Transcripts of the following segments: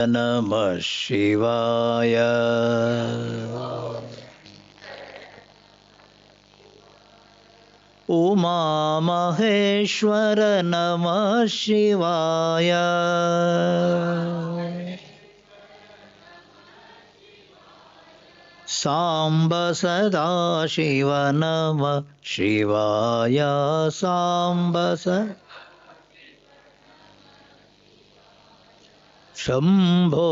ನಮಃ ಶಿವಾಯ. ಉಮಾ ಮಹೇಶ್ವರ ನಮಃ ಶಿವಾಯ. ಸಾಂಬ ಸದಾಶಿವ ನಮಃ ಶಿವಾಯ. ಸಾಂಬ ಶಂಭೋ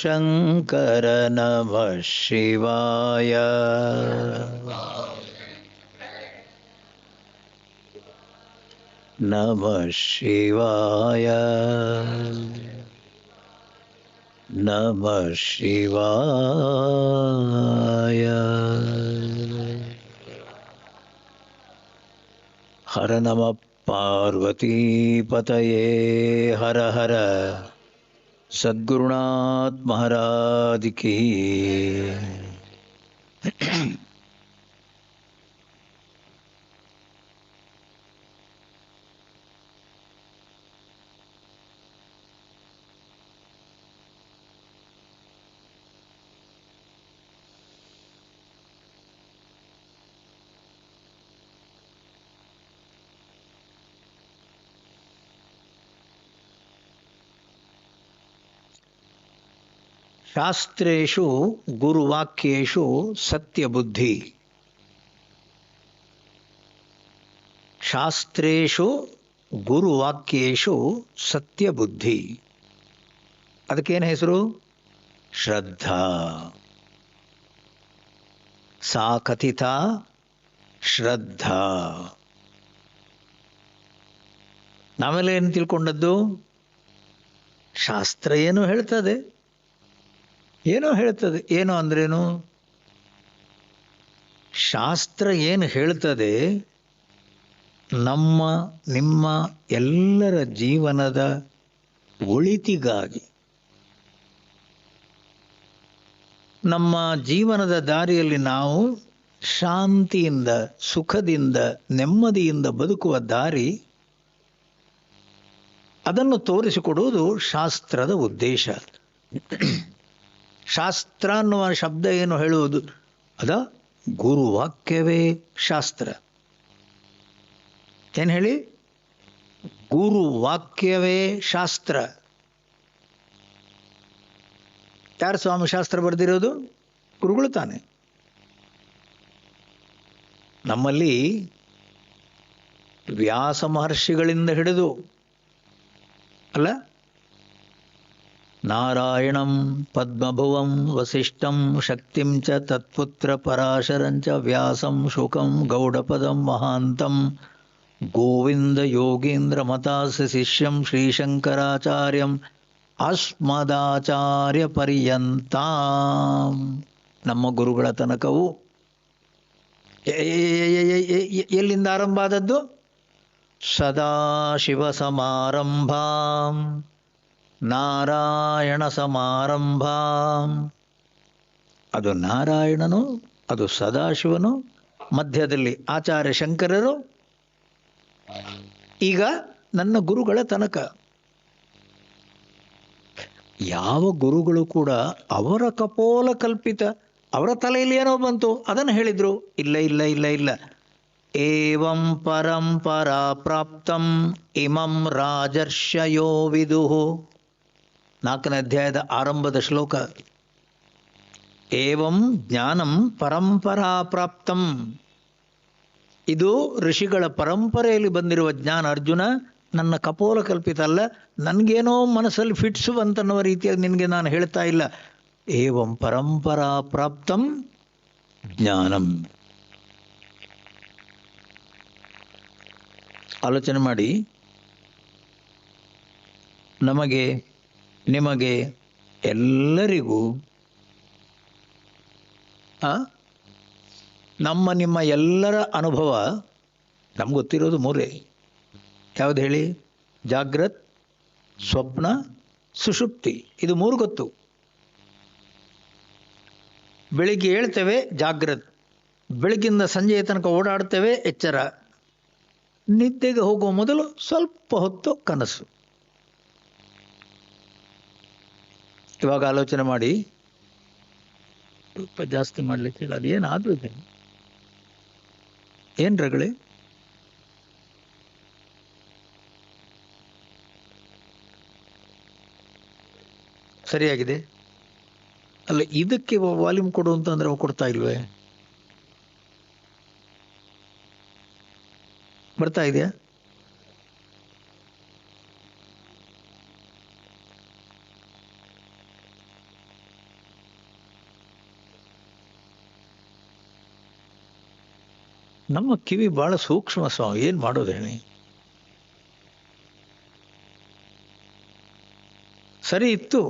ಶಂಕರ ನಮಃ ಶಿವಾಯ. ನಮಃ ಶಿವಾಯ. ನಮಃ ಶಿವಾಯ. ಹರ ನಮಃ ಪಾರ್ವತೀಪತಯೇ. ಹರ ಹರ ಸದ್ಗುರುನಾಥ್ ಮಹಾರಾಜ್ ಕಿ. ಶಾಸ್ತ್ರೇಷು ಗುರುವಾಕ್ಯೇಷು ಸತ್ಯಬುದ್ಧಿ. ಶಾಸ್ತ್ರೇಷು ಗುರುವಾಕ್ಯೇಷು ಸತ್ಯಬುದ್ಧಿ. ಅದಕ್ಕೇನು ಹೆಸರು? ಶ್ರದ್ಧಾ. ಸಾ ಕಥಿತ ಶ್ರದ್ಧಾ. ನಾವೆಲ್ಲ ಏನು ತಿಳ್ಕೊಂಡದ್ದು? ಶಾಸ್ತ್ರ ಏನು ಹೇಳ್ತದೆ, ಏನೋ ಹೇಳ್ತದೆ. ಏನು ಅಂದ್ರೇನು? ಶಾಸ್ತ್ರ ಏನು ಹೇಳ್ತದೆ, ನಮ್ಮ ನಿಮ್ಮ ಎಲ್ಲರ ಜೀವನದ ಒಳಿತಿಗಾಗಿ, ನಮ್ಮ ಜೀವನದ ದಾರಿಯಲ್ಲಿ ನಾವು ಶಾಂತಿಯಿಂದ, ಸುಖದಿಂದ, ನೆಮ್ಮದಿಯಿಂದ ಬದುಕುವ ದಾರಿ, ಅದನ್ನು ತೋರಿಸಿಕೊಡುವುದು ಶಾಸ್ತ್ರದ ಉದ್ದೇಶ. ಶಾಸ್ತ್ರ ಅನ್ನುವ ಶಬ್ದ ಏನು ಹೇಳುವುದು? ಅದ ಗುರುವಾಕ್ಯವೇ ಶಾಸ್ತ್ರ. ಏನು ಹೇಳಿ? ಗುರುವಾಕ್ಯವೇ ಶಾಸ್ತ್ರ. ಯಾರು ಸ್ವಾಮಿ ಶಾಸ್ತ್ರ ಬರೆದಿರೋದು? ಗುರುಗಳು ತಾನೆ. ನಮ್ಮಲ್ಲಿ ವ್ಯಾಸ ಮಹರ್ಷಿಗಳಿಂದ ಹಿಡಿದು ಅಲ್ಲ, ನಾರಾಯಣಂ ಪದ್ಮಭುವಂ ವಸಿಷ್ಠಂ ಶಕ್ತಿಂ ಚ ತತ್ಪುತ್ರ ಪರಾಶರಂಚ ವ್ಯಾಸಂ ಶುಕಂ ಗೌಡಪದಂ ಮಹಾಂತಂ ಗೋವಿಂದ ಯೋಗೀಂದ್ರ ಮತಾಸ ಶಿಷ್ಯಂ ಶ್ರೀಶಂಕರಾಚಾರ್ಯಂ ಅಸ್ಮದಾಚಾರ್ಯ ಪರ್ಯಂತಾಂ. ನಮ್ಮ ಗುರುಗಳ ತನಕವು ಎಲ್ಲಿಂದ ಆರಂಭ ಆದದ್ದು? ಸದಾಶಿವ ಸಮಾರಂಭಾಂ ನಾರಾಯಣ ಸಮಾರಂಭಾಂ. ಅದು ನಾರಾಯಣನು, ಅದು ಸದಾಶಿವನು, ಮಧ್ಯದಲ್ಲಿ ಆಚಾರ್ಯ ಶಂಕರರು, ಈಗ ನನ್ನ ಗುರುಗಳ ತನಕ. ಯಾವ ಗುರುಗಳು ಕೂಡ ಅವರ ಕಪೋಲ ಕಲ್ಪಿತ, ಅವರ ತಲೆಯಲ್ಲಿ ಏನೋ ಬಂತು ಅದನ್ನು ಹೇಳಿದ್ರು. ಇಲ್ಲ ಇಲ್ಲ ಇಲ್ಲ ಇಲ್ಲ. ಏವಂ ಪರಂಪರಾ ಪ್ರಾಪ್ತಂ ಇಮಂ ರಾಜರ್ಷಯೋ ವಿದುಹು. 4ನೇ ಅಧ್ಯಾಯದ ಆರಂಭದ ಶ್ಲೋಕ. ಏವಂ ಜ್ಞಾನಂ ಪರಂಪರಾ ಪ್ರಾಪ್ತಂ. ಇದು ಋಷಿಗಳ ಪರಂಪರೆಯಲ್ಲಿ ಬಂದಿರುವ ಜ್ಞಾನ. ಅರ್ಜುನ, ನನ್ನ ಕಪೋಲ ಕಲ್ಪಿತ ಅಲ್ಲ, ನನಗೇನೋ ಮನಸ್ಸಲ್ಲಿ ಫಿಟ್ಸು ಅಂತನ್ನುವ ರೀತಿಯಾಗಿ ನಿನಗೆ ನಾನು ಹೇಳ್ತಾ ಇಲ್ಲ. ಏವಂ ಪರಂಪರಾ ಪ್ರಾಪ್ತಂ ಜ್ಞಾನಂ. ಆಲೋಚನೆ ಮಾಡಿ, ನಮಗೆ, ನಿಮಗೆ, ಎಲ್ಲರಿಗೂ ನಮ್ಮ ನಿಮ್ಮ ಎಲ್ಲರ ಅನುಭವ ನಮ್ಗೆ ಗೊತ್ತಿರೋದು ಮೂರೇ. ಯಾವುದು ಹೇಳಿ? ಜಾಗ್ರತ್, ಸ್ವಪ್ನ, ಸುಷುಪ್ತಿ. ಇದು ಮೂರು ಗೊತ್ತು. ಬೆಳಿಗ್ಗೆ ಹೇಳ್ತೇವೆ ಜಾಗ್ರತ್, ಬೆಳಗ್ಗಿಂದ ಸಂಜೆಯ ತನಕ ಓಡಾಡ್ತೇವೆ ಎಚ್ಚರ, ನಿದ್ದೆಗೆ ಹೋಗುವ ಮೊದಲು ಸ್ವಲ್ಪ ಹೊತ್ತು ಕನಸು. ಇವಾಗ ಆಲೋಚನೆ ಮಾಡಿ, ಸ್ವಲ್ಪ ಜಾಸ್ತಿ ಮಾಡ್ಲಿಕ್ಕೆ ಇಲ್ಲ. ಅದೇನಾದ್ರೂ ಇದೆ ಏನ್ ರಗಳೆ? ಸರಿಯಾಗಿದೆ ಅಲ್ಲ? ಇದಕ್ಕೆ ವಾಲ್ಯೂಮ್ ಕೊಡು ಅಂತಂದ್ರೆ ಅವು ಕೊಡ್ತಾ ಇಲ್ವೇ? ಬರ್ತಾ ಇದೆಯಾ? ನಮ್ಮ ಕಿವಿ ಬಹಳ ಸೂಕ್ಷ್ಮ ಸ್ವಾಮಿ, ಏನ್ ಮಾಡೋದೇನೆ? ಸರಿ ಇತ್ತು,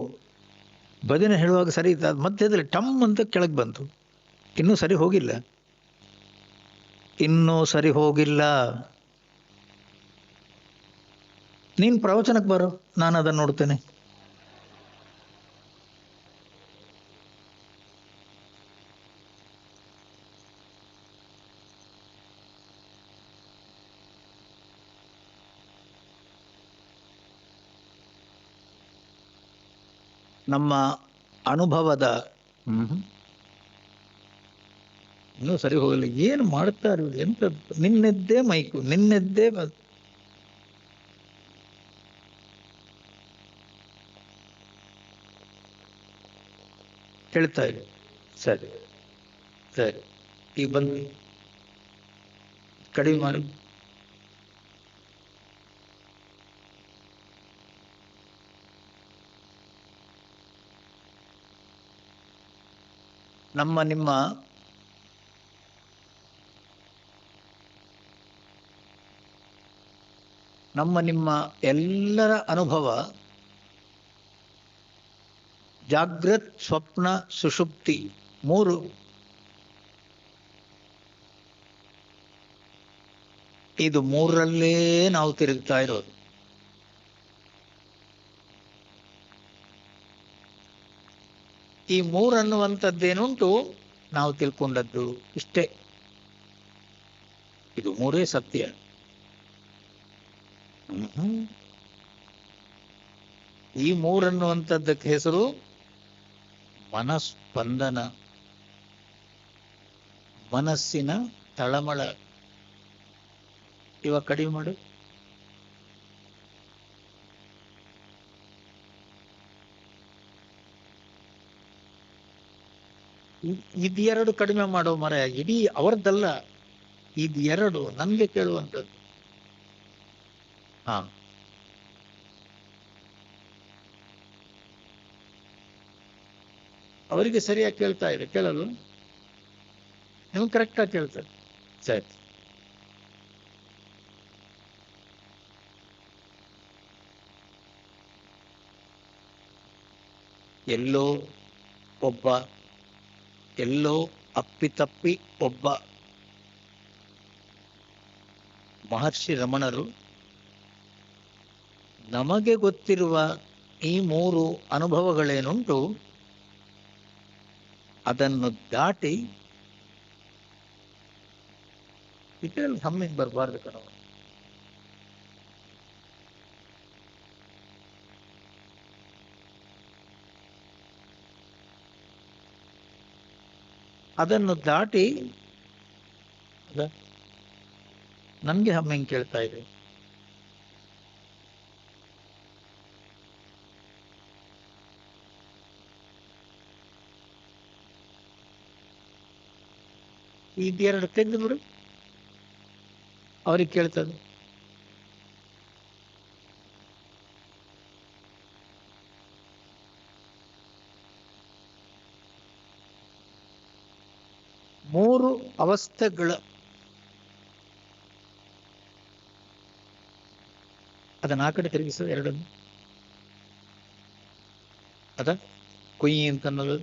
ಭಜನೆ ಹೇಳುವಾಗ ಸರಿ ಇತ್ತು, ಅದು ಮಧ್ಯದಲ್ಲಿ ಟಮ್ ಅಂತ ಕೆಳಗೆ ಬಂತು. ಇನ್ನೂ ಸರಿ ಹೋಗಿಲ್ಲ, ಇನ್ನೂ ಸರಿ ಹೋಗಿಲ್ಲ. ನೀನ್ ಪ್ರವಚನಕ್ಕೆ ಬರೋ, ನಾನು ಅದನ್ನು ನೋಡ್ತೇನೆ. ನಮ್ಮ ಅನುಭವದ ಇನ್ನೂ ಸರಿ ಹೋಗಲಿಲ್ಲ. ಏನು ಮಾಡ್ತಾ ಇರೋದು? ಎಂತ ನಿನ್ನೆದ್ದೇ ಮೈಕು, ನಿನ್ನೆದ್ದೇ ಹೇಳ್ತಾ ಇದೆ. ಸರಿ ಸರಿ, ಈಗ ಬಂದು ಕಡಿಮೆ ಮಾಡಿ. ನಮ್ಮ ನಿಮ್ಮ ಎಲ್ಲರ ಅನುಭವ ಜಾಗೃತ್, ಸ್ವಪ್ನ, ಸುಷುಪ್ತಿ ಮೂರು. ಇದು ಮೂರರಲ್ಲೇ ನಾವು ತಿರುಗ್ತಾ ಇರೋದು. ಈ ಮೂರನ್ನುವಂಥದ್ದೇನುಂಟು ನಾವು ತಿಳ್ಕೊಂಡದ್ದು ಇಷ್ಟೇ. ಇದು ಮೂರೇ ಸತ್ಯ. ಈ ಮೂರನ್ನುವಂಥದ್ದಕ್ಕೆ ಹೆಸರು ಮನಸ್ಪಂದನ, ಮನಸ್ಸಿನ ತಳಮಳ. ಇವಾಗ ಕಡಿಮೆ ಮಾಡು. ಇದೆರಡು ಕಡಿಮೆ ಮಾಡೋ ಮರ, ಇಡೀ ಅವರದ್ದಲ್ಲ, ಇದೆರಡು ನನ್ಗೆ ಕೇಳುವಂಥದ್ದು. ಹಾ, ಅವರಿಗೆ ಸರಿಯಾಗಿ ಕೇಳ್ತಾ ಇದೆ, ಕೇಳಲು ನಿಮ್ಗೆ ಕರೆಕ್ಟಾಗಿ ಕೇಳ್ತಾರೆ. ಸರಿ, ಎಲ್ಲೋ ಅಪ್ಪಿತಪ್ಪಿ ಒಬ್ಬ ಮಹರ್ಷಿ ರಮಣರು ನಮಗೆ ಗೊತ್ತಿರುವ ಈ ಮೂರು ಅನುಭವಗಳೇನುಂಟು ಅದನ್ನು ದಾಟಿ ಇದರಲ್ಲಿ ಹಮ್ಮಿಂಗ್ ಬರಬಾರ್ದು ಕಣವ. ಅದನ್ನು ದಾಟಿ ನನ್ಗೆ ಹಮ್ಮಿಂಗ್ ಕೇಳ್ತಾ ಇದೆ. ಇದೆರಡು ತೆಗೆದು ಬಿಡು, ಅವ್ರಿಗೆ ಕೇಳ್ತದೆ. ಮೂರು ಅವಸ್ಥೆಗಳ ಅದನ್ನ ಆ ಕಡೆ ತಿರುಗಿಸೋದು ಎರಡನ್ನು. ಅದ ಕುಯ್ಯಿ ಅಂತ ಅನ್ನೋದು.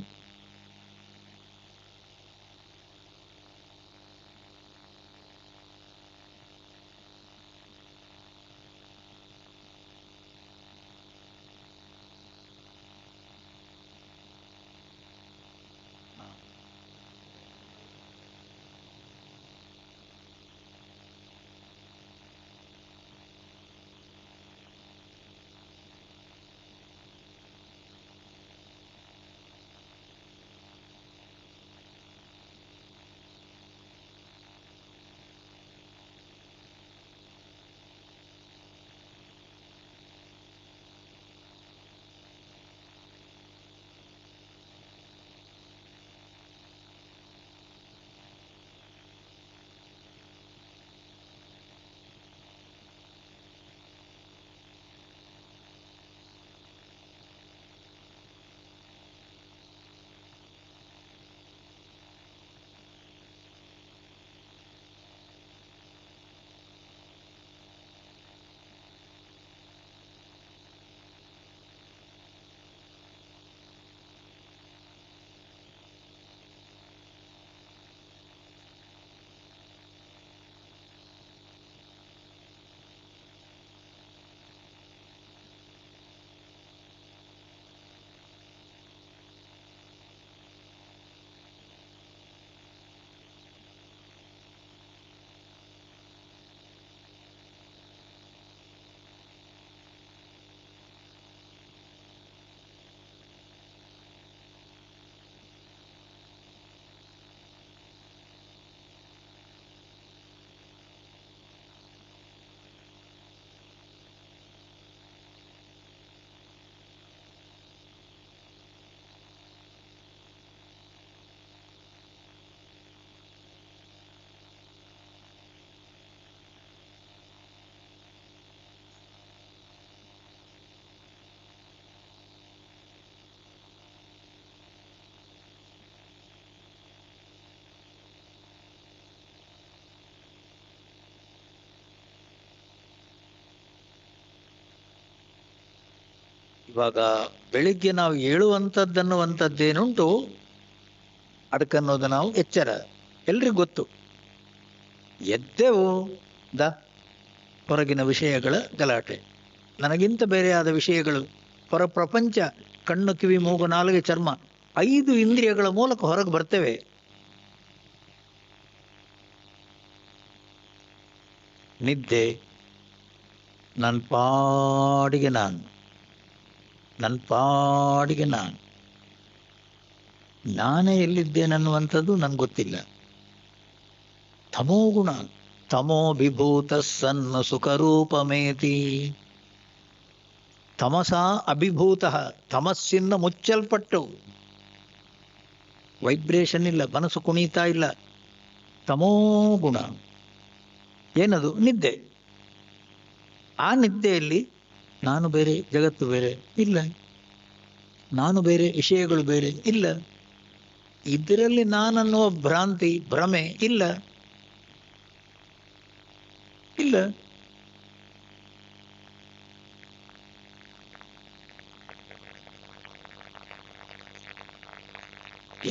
ಇವಾಗ ಬೆಳಿಗ್ಗೆ ನಾವು ಹೇಳುವಂಥದ್ದನ್ನುವಂಥದ್ದೇನುಂಟು ಅದಕ್ಕನ್ನೋದು ನಾವು ಎಚ್ಚರ. ಎಲ್ರಿಗೂ ಗೊತ್ತು, ಎದ್ದೆವು ಹೊರಗಿನ ವಿಷಯಗಳ ಗಲಾಟೆ, ನನಗಿಂತ ಬೇರೆಯಾದ ವಿಷಯಗಳು, ಹೊರ ಪ್ರಪಂಚ, ಕಣ್ಣು ಕಿವಿ ಮೂಗು ನಾಲಿಗೆ ಚರ್ಮ 5 ಇಂದ್ರಿಯಗಳ ಮೂಲಕ ಹೊರಗೆ ಬರ್ತೇವೆ. ನಿದ್ದೆ ನನ್ನ ಪಾಡಿಗೆ ನಾನು ನಾನೇ ಎಲ್ಲಿದ್ದೇನನ್ನುವಂಥದ್ದು ನನಗೆ ಗೊತ್ತಿಲ್ಲ. ತಮೋಗುಣ, ತಮೋಭಿಭೂತ ಸನ್ನ ಸುಖರೂಪಮೇತಿ. ತಮಸಾ ಅಭಿಭೂತ, ತಮಸ್ಸಿಂದ ಮುಚ್ಚಲ್ಪಟ್ಟು, ವೈಬ್ರೇಷನ್ ಇಲ್ಲ, ಮನಸ್ಸು ಕುಣಿತಾ ಇಲ್ಲ. ತಮೋಗುಣ ಏನದು? ನಿದ್ದೆ. ಆ ನಿದ್ದೆಯಲ್ಲಿ ನಾನು ಬೇರೆ, ಜಗತ್ತು ಬೇರೆ ಇಲ್ಲ, ನಾನು ಬೇರೆ, ವಿಷಯಗಳು ಬೇರೆ ಇಲ್ಲ, ಇದರಲ್ಲಿ ನಾನನ್ನುವ ಭ್ರಾಂತಿ ಭ್ರಮೆ ಇಲ್ಲ.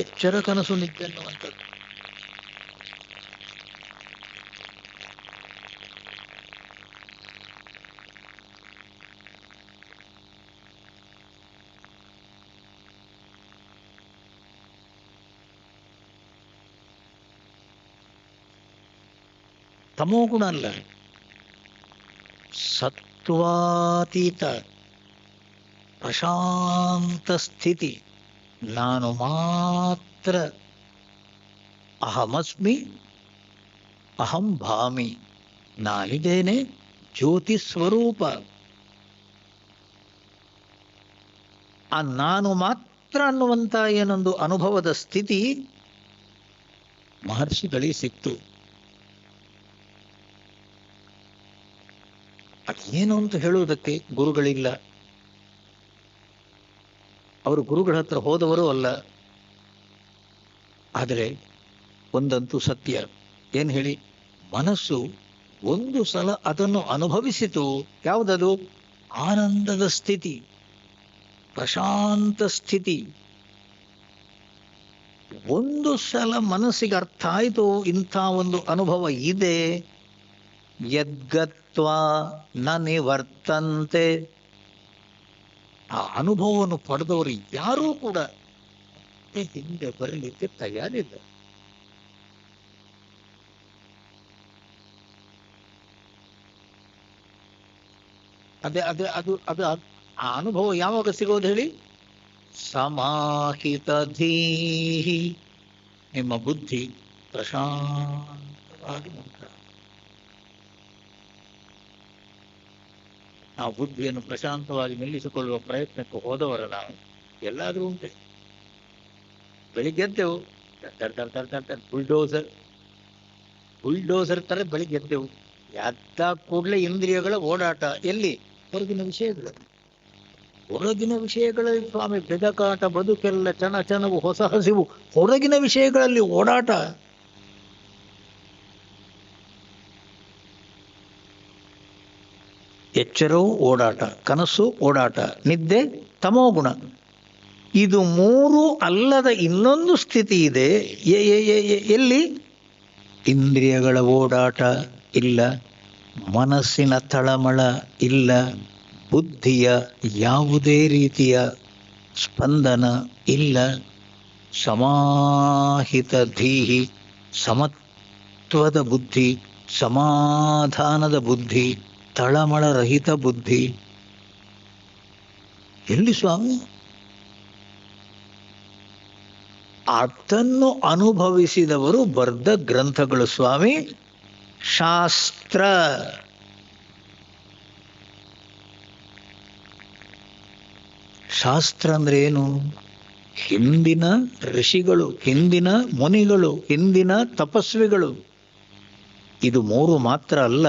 ಎಚ್ಚರ ಕನಸು ನಿದ್ದೆ ಅನ್ನುವಂಥದ್ದು. ತಮೋಗುಣ ಅಲ್ಲ, ಸತ್ವಾತೀತ ಪ್ರಶಾಂತ ಸ್ಥಿತಿ. ನಾನು ಮಾತ್ರ ಅಹಮಸ್ಮಿ ಅಹಂ ಭಾಮಿ, ನಾನಿದ್ದೇನೆ, ಜ್ಯೋತಿ ಸ್ವರೂಪ. ಆ ನಾನು ಮಾತ್ರ ಅನ್ನುವಂಥ ಏನೊಂದು ಅನುಭವದ ಸ್ಥಿತಿ ಮಹರ್ಷಿಗಳಿಗೆ ಸಿಕ್ತು. ಅದೇನು ಅಂತ ಹೇಳುವುದಕ್ಕೆ ಗುರುಗಳಿಲ್ಲ, ಅವರು ಗುರುಗಳ ಹತ್ರ ಹೋದವರು ಅಲ್ಲ. ಆದರೆ ಒಂದಂತೂ ಸತ್ಯ, ಏನು ಹೇಳಿ, ಮನಸ್ಸು ಒಂದು ಸಲ ಅದನ್ನು ಅನುಭವಿಸಿತು. ಯಾವುದದು? ಆನಂದದ ಸ್ಥಿತಿ, ಪ್ರಶಾಂತ ಸ್ಥಿತಿ. ಒಂದು ಸಲ ಮನಸ್ಸಿಗೆ ಅರ್ಥ ಆಯಿತು ಇಂಥ ಒಂದು ಅನುಭವ ಇದೆ, ಯದ್ಗತ್ವಾ ನ ನಿವರ್ತಂತೆ. ಆ ಅನುಭವವನ್ನು ಪಡೆದವರು ಯಾರೂ ಕೂಡ ಹಿಂದೆ ಬರಲಿಕ್ಕೆ ತಯಾರಿಲ್ಲ. ಅದೇ ಅದೇ ಅದು ಅದು ಆ ಅನುಭವ ಯಾವಾಗ ಸಿಗೋದು ಹೇಳಿ? ಸಮಾಹಿತ ಧೀಹಿ, ನಿಮ್ಮ ಬುದ್ಧಿ ಪ್ರಶಾಂತವಾಗಿ ಉಂಟು. ನಾವು ಬುದ್ಧಿಯನ್ನು ಪ್ರಶಾಂತವಾಗಿ ನಿಲ್ಲಿಸಿಕೊಳ್ಳುವ ಪ್ರಯತ್ನಕ್ಕೆ ಹೋದವರ ನಾವು ಎಲ್ಲಾದರೂ ಉಂಟೆ. ಬೆಳಿಗ್ಗೆದ್ದೆವು, ಬುಲ್ಡೋಸರ್ ತರ ಬೆಳಿಗ್ಗೆದ್ದೆವು. ಎದ್ದ ಕೂಡಲೇ ಇಂದ್ರಿಯಗಳ ಓಡಾಟ. ಎಲ್ಲಿ? ಹೊರಗಿನ ವಿಷಯಗಳು. ಹೊರಗಿನ ವಿಷಯಗಳಲ್ಲಿ ಸ್ವಾಮಿ ಬೆದಕಾಟ, ಬದುಕೆಲ್ಲ ಚಣಚಣವು, ಹೊಸ ಹಸಿವು, ಹೊರಗಿನ ವಿಷಯಗಳಲ್ಲಿ ಓಡಾಟ. ಎಚ್ಚರವು ಓಡಾಟ, ಕನಸು ಓಡಾಟ, ನಿದ್ದೆ ತಮೋಗುಣ. ಇದು ಮೂರು ಅಲ್ಲದ ಇನ್ನೊಂದು ಸ್ಥಿತಿ ಇದೆ. ಎಲ್ಲಿ? ಇಂದ್ರಿಯಗಳ ಓಡಾಟ ಇಲ್ಲ, ಮನಸ್ಸಿನ ತಳಮಳ ಇಲ್ಲ, ಬುದ್ಧಿಯ ಯಾವುದೇ ರೀತಿಯ ಸ್ಪಂದನ ಇಲ್ಲ. ಸಮಾಹಿತ ಧೀಹಿ, ಸಮತ್ವದ ಬುದ್ಧಿ, ಸಮಾಧಾನದ ಬುದ್ಧಿ, ತಳಮಳರಹಿತ ಬುದ್ಧಿ. ಎಲ್ಲಿ ಸ್ವಾಮಿ? ಅದನ್ನು ಅನುಭವಿಸಿದವರು ಬರೆದ ಗ್ರಂಥಗಳು ಸ್ವಾಮಿ. ಶಾಸ್ತ್ರ. ಶಾಸ್ತ್ರ ಅಂದ್ರೆ ಏನು? ಹಿಂದಿನ ಋಷಿಗಳು, ಹಿಂದಿನ ಮುನಿಗಳು, ಹಿಂದಿನ ತಪಸ್ವಿಗಳು. ಇದು ಮೂರು ಮಾತ್ರ ಅಲ್ಲ,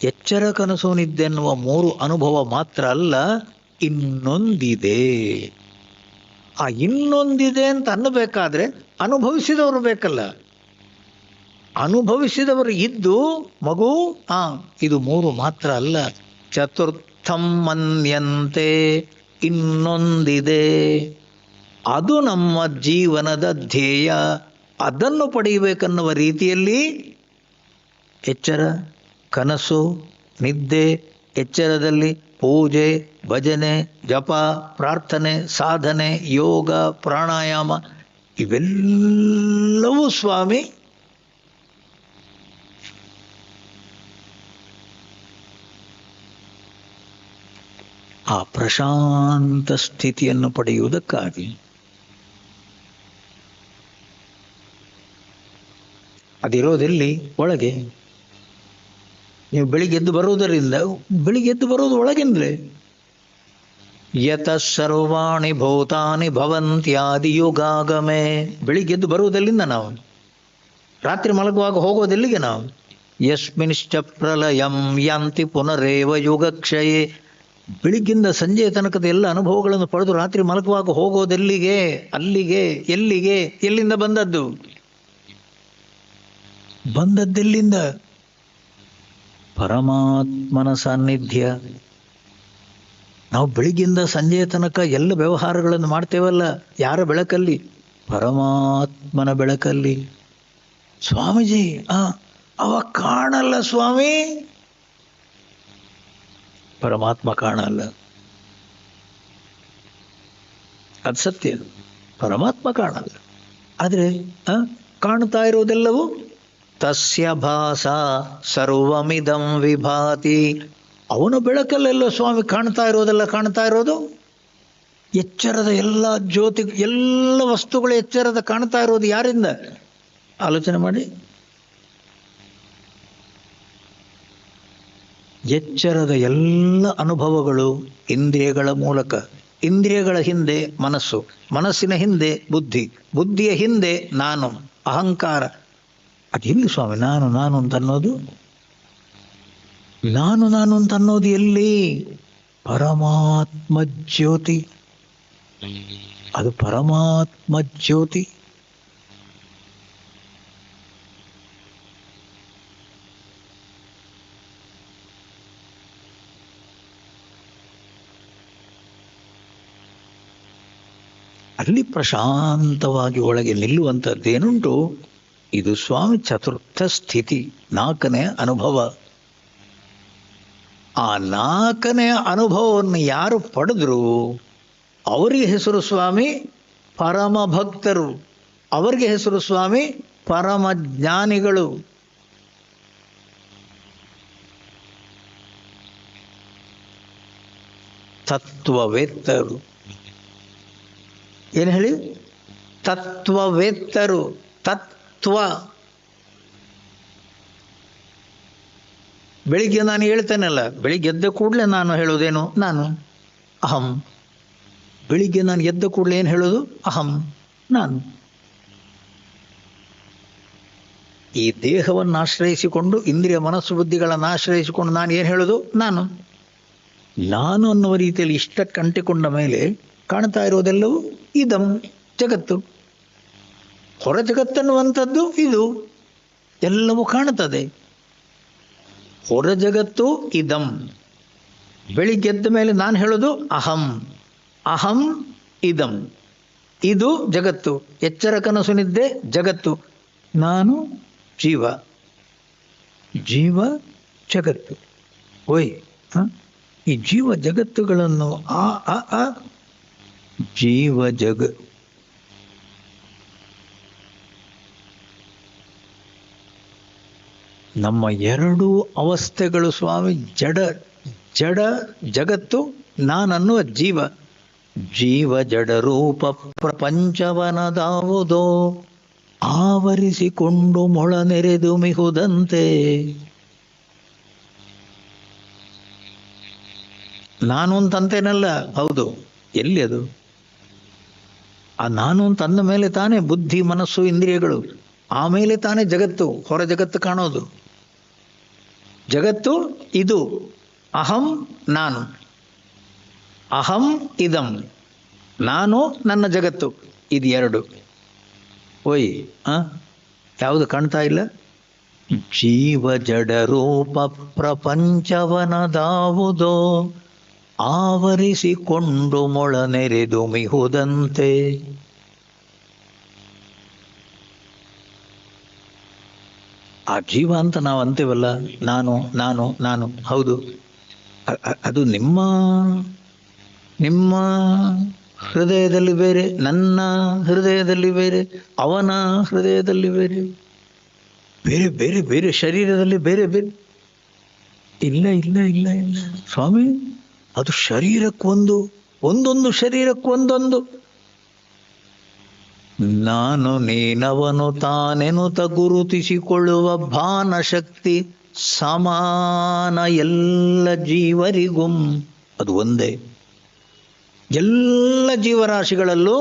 ಎಚ್ಚರ ಕನಸು ನಿದ್ದೆ ಎನ್ನುವ ಮೂರು ಅನುಭವ ಮಾತ್ರ ಅಲ್ಲ, ಇನ್ನೊಂದಿದೆ. ಆ ಇನ್ನೊಂದಿದೆ ಅಂತ ಅನ್ನಬೇಕಾದ್ರೆ ಅನುಭವಿಸಿದವರು ಬೇಕಲ್ಲ. ಅನುಭವಿಸಿದವರು ಇದ್ದು ಮಗು ಇದು ಮೂರು ಮಾತ್ರ ಅಲ್ಲ, ಸ್ಥಂ ಮನ್ಯಂತೆ ಇನ್ನೊಂದಿದೆ, ಅದು ನಮ್ಮ ಜೀವನದ ಧ್ಯೇಯ. ಅದನ್ನು ಪಡೆಯಬೇಕನ್ನುವ ರೀತಿಯಲ್ಲಿ ಎಚ್ಚರ, ಕನಸು, ನಿದ್ದೆ, ಎಚ್ಚರದಲ್ಲಿ ಪೂಜೆ, ಭಜನೆ, ಜಪ, ಪ್ರಾರ್ಥನೆ, ಸಾಧನೆ, ಯೋಗ, ಪ್ರಾಣಾಯಾಮ ಇವೆಲ್ಲವೂ ಸ್ವಾಮಿ ಆ ಪ್ರಶಾಂತ ಸ್ಥಿತಿಯನ್ನು ಪಡೆಯುವುದಕ್ಕಾಗಿ. ಅದಿರೋದೆಲ್ಲಿ? ಒಳಗೆ. ನೀವು ಬೆಳಿಗ್ಗೆ ಎದ್ದು ಬರುವುದರಿಂದ, ಬೆಳಿಗ್ಗೆ ಎದ್ದು ಬರುವುದು ಒಳಗಿಂದಲೇ. ಯತಃ ಸರ್ವಾಣಿ ಭೂತಾನಿ ಭವಂತ್ಯಾದಿ ಯುಗಾಗಮೆ. ಬೆಳಿಗ್ಗೆ ಎದ್ದು ಬರುವುದಲ್ಲಿಂದ ನಾವು. ರಾತ್ರಿ ಮಲಗುವಾಗ ಹೋಗೋದೆಲ್ಲಿಗೆ ನಾವು? ಯಸ್ಮಿನ್ಶ್ಚ ಪ್ರಲಯಂ ಯಾಂತಿ ಪುನರೇವ ಯುಗಕ್ಷಯೇ. ಬೆಳಿಗ್ಗಿಂದ ಸಂಜೆಯ ತನಕದ ಎಲ್ಲ ಅನುಭವಗಳನ್ನು ಪಡೆದು ರಾತ್ರಿ ಮಲಗುವಾಗ ಹೋಗೋದೆಲ್ಲಿಗೆ? ಅಲ್ಲಿಗೆ. ಎಲ್ಲಿಗೆ? ಎಲ್ಲಿಂದ ಬಂದದ್ದು? ಬಂದದ್ದೆಲ್ಲಿಂದ? ಪರಮಾತ್ಮನ ಸಾನ್ನಿಧ್ಯ. ನಾವು ಬೆಳಿಗ್ಗಿಂದ ಸಂಜೆಯ ತನಕ ಎಲ್ಲ ವ್ಯವಹಾರಗಳನ್ನು ಮಾಡ್ತೇವಲ್ಲ, ಯಾರ ಬೆಳಕಲ್ಲಿ? ಪರಮಾತ್ಮನ ಬೆಳಕಲ್ಲಿ. ಸ್ವಾಮೀಜಿ ಅವ ಕಾಣಲ್ಲ ಸ್ವಾಮಿ. ಪರಮಾತ್ಮ ಕಾಣಲ್ಲ, ಅದು ಸತ್ಯ. ಪರಮಾತ್ಮ ಕಾಣಲ್ಲ. ಆದರೆ ಕಾಣ್ತಾ ಇರೋದೆಲ್ಲವೂ ತಸ್ಯ ಭಾಸ ಸರ್ವಮಿದಂ ವಿಭಾತಿ. ಅವನ ಬೆಳಕಲ್ಲೆಲ್ಲ ಸ್ವಾಮಿ ಕಾಣ್ತಾ ಇರೋದೆಲ್ಲ. ಕಾಣ್ತಾ ಇರೋದು ಎಚ್ಚರದ ಎಲ್ಲ ಜ್ಯೋತಿ, ಎಲ್ಲ ವಸ್ತುಗಳು ಎಚ್ಚರದ ಕಾಣ್ತಾ ಇರೋದು ಯಾರಿಂದ? ಆಲೋಚನೆ ಮಾಡಿ. ಎಚ್ಚರದ ಎಲ್ಲ ಅನುಭವಗಳು ಇಂದ್ರಿಯಗಳ ಮೂಲಕ. ಇಂದ್ರಿಯಗಳ ಹಿಂದೆ ಮನಸ್ಸು, ಮನಸ್ಸಿನ ಹಿಂದೆ ಬುದ್ಧಿ, ಬುದ್ಧಿಯ ಹಿಂದೆ ನಾನು, ಅಹಂಕಾರ. ಅದೆಲ್ಲಿ ಸ್ವಾಮಿ ನಾನು ನಾನು ಅಂತ ಅನ್ನೋದು? ನಾನು ನಾನು ಅಂತ ಅನ್ನೋದು ಎಲ್ಲಿ? ಪರಮಾತ್ಮ ಜ್ಯೋತಿ. ಅದು ಪರಮಾತ್ಮ ಜ್ಯೋತಿ. ಅಲ್ಲಿ ಪ್ರಶಾಂತವಾಗಿ ಒಳಗೆ ನಿಲ್ಲುವಂಥದ್ದೇನುಂಟು, ಇದು ಸ್ವಾಮಿ ಚತುರ್ಥ ಸ್ಥಿತಿ, 4ನೇ ಅನುಭವ. ಆ 4ನೇ ಅನುಭವವನ್ನು ಯಾರು ಪಡೆದ್ರು ಅವರಿಗೆ ಹೆಸರು ಸ್ವಾಮಿ ಪರಮ ಭಕ್ತರು. ಅವರಿಗೆ ಹೆಸರು ಸ್ವಾಮಿ ಪರಮ ಜ್ಞಾನಿಗಳು. ತತ್ವವೇತ್ತರು. ಏನು ಹೇಳಿ? ತತ್ವವೇತ್ತರು. ತತ್ವ. ಬೆಳಿಗ್ಗೆ ನಾನು ಹೇಳ್ತೇನಲ್ಲ, ಬೆಳಿಗ್ಗೆ ಎದ್ದ ಕೂಡಲೇ ನಾನು ಹೇಳೋದೇನು? ನಾನು ಅಹಂ. ಬೆಳಿಗ್ಗೆ ನಾನು ಎದ್ದ ಕೂಡಲೇ ಏನು ಹೇಳೋದು? ಅಹಂ, ನಾನು. ಈ ದೇಹವನ್ನು ಆಶ್ರಯಿಸಿಕೊಂಡು, ಇಂದ್ರಿಯ ಮನಸ್ಸು ಬುದ್ಧಿಗಳನ್ನು ಆಶ್ರಯಿಸಿಕೊಂಡು ನಾನು ಏನು ಹೇಳೋದು? ನಾನು. ನಾನು ಅನ್ನುವ ರೀತಿಯಲ್ಲಿ ಇಷ್ಟಕ್ಕೆ ಅಂಟಿಕೊಂಡ ಮೇಲೆ ಕಾಣ್ತಾ ಇರೋದೆಲ್ಲವೂ ಇದಂ ಜಗತ್ತು. ಹೊರ ಜಗತ್ತನ್ನುವಂಥದ್ದು ಇದು. ಎಲ್ಲವೂ ಕಾಣುತ್ತದೆ. ಹೊರ ಜಗತ್ತು ಇದಂ. ಬೆಳಿಗ್ಗೆದ್ದ ಮೇಲೆ ನಾನು ಹೇಳೋದು ಅಹಂ. ಅಹಂ ಇದಂ. ಇದು ಜಗತ್ತು. ಎಚ್ಚರ ಕನಸು ನಿದ್ದೆ ಜಗತ್ತು. ನಾನು ಜೀವ. ಜೀವ ಜಗತ್ತು. ಓಯ್, ಈ ಜೀವ ಜಗತ್ತುಗಳನ್ನು ಜೀವ ಜಗ ನಮ್ಮ 2 ಅವಸ್ಥೆಗಳು ಸ್ವಾಮಿ. ಜಡ ಜಡ ಜಗತ್ತು, ನಾನನ್ನುವ ಜೀವ. ಜೀವ ಜಡ ರೂಪ ಪ್ರಪಂಚವನದಾವುದೋ ಆವರಿಸಿಕೊಂಡು ಮೊಳ ನೆರೆದು ಮಿಹುದಂತೆ. ನಾನು ಅಂತಂತೇನಲ್ಲ. ಹೌದು, ಎಲ್ಲಿ ಅದು? ಆ ನಾನು ಅಂತ ಅಂದ ಮೇಲೆ ತಾನೇ ಬುದ್ಧಿ ಮನಸ್ಸು ಇಂದ್ರಿಯಗಳು, ಆಮೇಲೆ ತಾನೇ ಜಗತ್ತು, ಹೊರ ಜಗತ್ತು ಕಾಣೋದು. ಜಗತ್ತು ಇದು. ಅಹಂ ನಾನು. ಅಹಂ ಇದಂ. ನಾನು ನನ್ನ ಜಗತ್ತು. ಇದು 2. ಓಯ್, ಯಾವುದು ಕಾಣ್ತಾ ಇಲ್ಲ? ಜೀವ ಜಡ ರೂಪ ಪ್ರಪಂಚವನದಾವುದೋ ಆವರಿಸಿಕೊಂಡು ಮೊಳನೆರೆದು ಮಿಹುದಂತೆ. ಆ ಜೀವ ಅಂತ ನಾವು ಅಂತೀವಲ್ಲ, ನಾನು ನಾನು ನಾನು, ಹೌದು, ಅದು ನಿಮ್ಮ ಹೃದಯದಲ್ಲಿ ಬೇರೆ, ನನ್ನ ಹೃದಯದಲ್ಲಿ ಬೇರೆ, ಅವನ ಹೃದಯದಲ್ಲಿ ಬೇರೆ, ಬೇರೆ ಬೇರೆ ಬೇರೆ ಶರೀರದಲ್ಲಿ ಬೇರೆ ಬೇರೆ. ಇಲ್ಲ ಇಲ್ಲ ಇಲ್ಲ ಇಲ್ಲ ಸ್ವಾಮಿ, ಅದು ಶರೀರಕ್ಕೊಂದು, ಒಂದೊಂದು ಶರೀರಕ್ಕೊಂದೊಂದು. ನಾನು ನೀನವನು ತಾನೆನುತ ಗುರುತಿಸಿಕೊಳ್ಳುವ ಭಾನ ಶಕ್ತಿ ಸಮಾನ ಎಲ್ಲ ಜೀವರಿಗೂ. ಅದು ಒಂದೇ. ಎಲ್ಲ ಜೀವರಾಶಿಗಳಲ್ಲೂ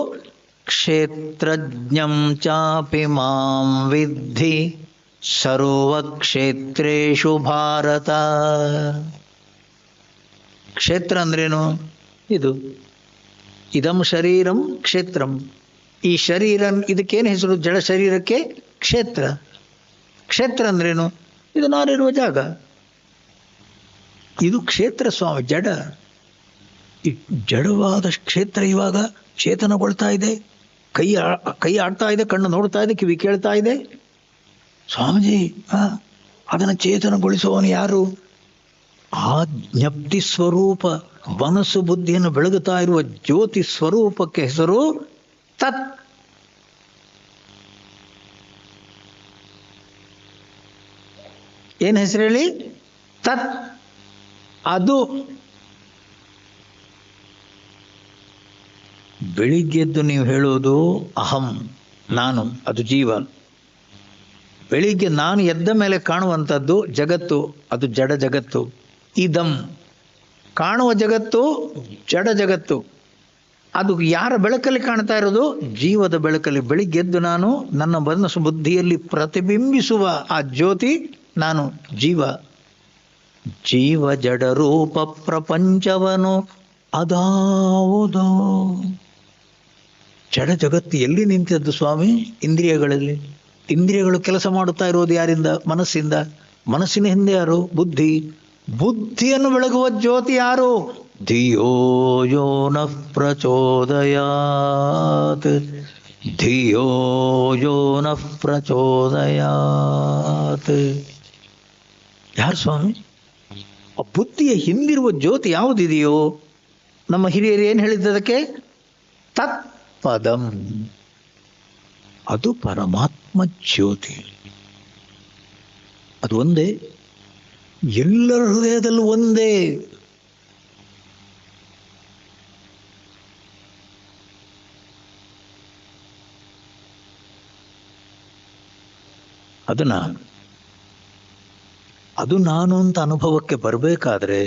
ಕ್ಷೇತ್ರಜ್ಞಂ ಚಾಪಿ ಮಾಂ ವಿದ್ಧಿ ಸರ್ವಕ್ಷೇತ್ರೇಷು ಭಾರತ. ಕ್ಷೇತ್ರ ಅಂದ್ರೇನು? ಇದು ಇದಂ ಶರೀರಂ ಕ್ಷೇತ್ರಂ. ಈ ಶರೀರ, ಇದಕ್ಕೇನು ಹೆಸರು? ಜಡ ಶರೀರಕ್ಕೆ ಕ್ಷೇತ್ರ. ಕ್ಷೇತ್ರ ಅಂದ್ರೇನು? ಇದು ನಾನಿರುವ ಜಾಗ, ಇದು ಕ್ಷೇತ್ರ ಸ್ವಾಮಿ. ಜಡ, ಈ ಜಡವಾದ ಕ್ಷೇತ್ರ ಇವಾಗ ಚೇತನಗೊಳ್ತಾ ಇದೆ. ಕೈ ಆಡ್ತಾ ಇದೆ, ಕಣ್ಣು ನೋಡ್ತಾ ಇದೆ, ಕಿವಿ ಕೇಳ್ತಾ ಇದೆ. ಸ್ವಾಮೀಜಿ, ಅದನ್ನು ಚೇತನಗೊಳಿಸುವವನು ಯಾರು? ಆ ಜ್ಞಪ್ತಿ ಸ್ವರೂಪ, ಮನಸ್ಸು ಬುದ್ಧಿಯನ್ನು ಬೆಳಗುತ್ತಾ ಇರುವ ಜ್ಯೋತಿ ಸ್ವರೂಪಕ್ಕೆ ಹೆಸರು ತತ್. ಏನು ಹೆಸರು ಹೇಳಿ? ತತ್. ಅದು ಬೆಳಿಗ್ಗೆದ್ದು ನೀವು ಹೇಳೋದು ಅಹಂ, ನಾನು, ಅದು ಜೀವ. ಬೆಳಿಗ್ಗೆ ನಾನು ಎದ್ದ ಮೇಲೆ ಕಾಣುವಂಥದ್ದು ಜಗತ್ತು, ಅದು ಜಡ ಜಗತ್ತು. ಇದಂ ಕಾಣುವ ಜಗತ್ತು ಜಡ ಜಗತ್ತು. ಅದು ಯಾರ ಬೆಳಕಲ್ಲಿ ಕಾಣ್ತಾ ಇರೋದು? ಜೀವದ ಬೆಳಕಲ್ಲಿ. ಬೆಳಿಗ್ಗೆದ್ದು ನಾನು ನನ್ನ ಮನಸ್ಸು ಬುದ್ಧಿಯಲ್ಲಿ ಪ್ರತಿಬಿಂಬಿಸುವ ಆ ಜ್ಯೋತಿ ನಾನು ಜೀವ. ಜೀವ ಜಡ ರೂಪ ಪ್ರಪಂಚವನು ಅದಾವುದೋ. ಜಡ ಜಗತ್ತು ಎಲ್ಲಿ ನಿಂತಿದ್ದು ಸ್ವಾಮಿ? ಇಂದ್ರಿಯಗಳಲ್ಲಿ. ಇಂದ್ರಿಯಗಳು ಕೆಲಸ ಮಾಡುತ್ತಾ ಇರೋದು ಯಾರಿಂದ? ಮನಸ್ಸಿಂದ. ಮನಸ್ಸಿನ ಹಿಂದೆ ಯಾರು? ಬುದ್ಧಿ. ಬುದ್ಧಿಯನ್ನು ಬೆಳಗುವ ಜ್ಯೋತಿ ಯಾರು? ಧಿಯೋ ಯೋ ನಃ ಪ್ರಚೋದಯಾತ್, ಧಿಯೋ ಯೋ ನಃ ಪ್ರಚೋದಯಾತ್. ಯಾರು ಸ್ವಾಮಿ? ಆ ಬುದ್ಧಿಯ ಹಿಂದಿರುವ ಜ್ಯೋತಿ ಯಾವುದಿದೆಯೋ, ನಮ್ಮ ಹಿರಿಯರು ಏನು ಹೇಳಿದ್ದದಕ್ಕೆ? ತತ್ಪದಂ. ಅದು ಪರಮಾತ್ಮ ಜ್ಯೋತಿ. ಅದು ಒಂದೇ, ಎಲ್ಲರ ಹೃದಯದಲ್ಲೂ ಒಂದೇ. ಅದು ನಾನು ಅಂತ ಅನುಭವಕ್ಕೆ ಬರಬೇಕಾದ್ರೆ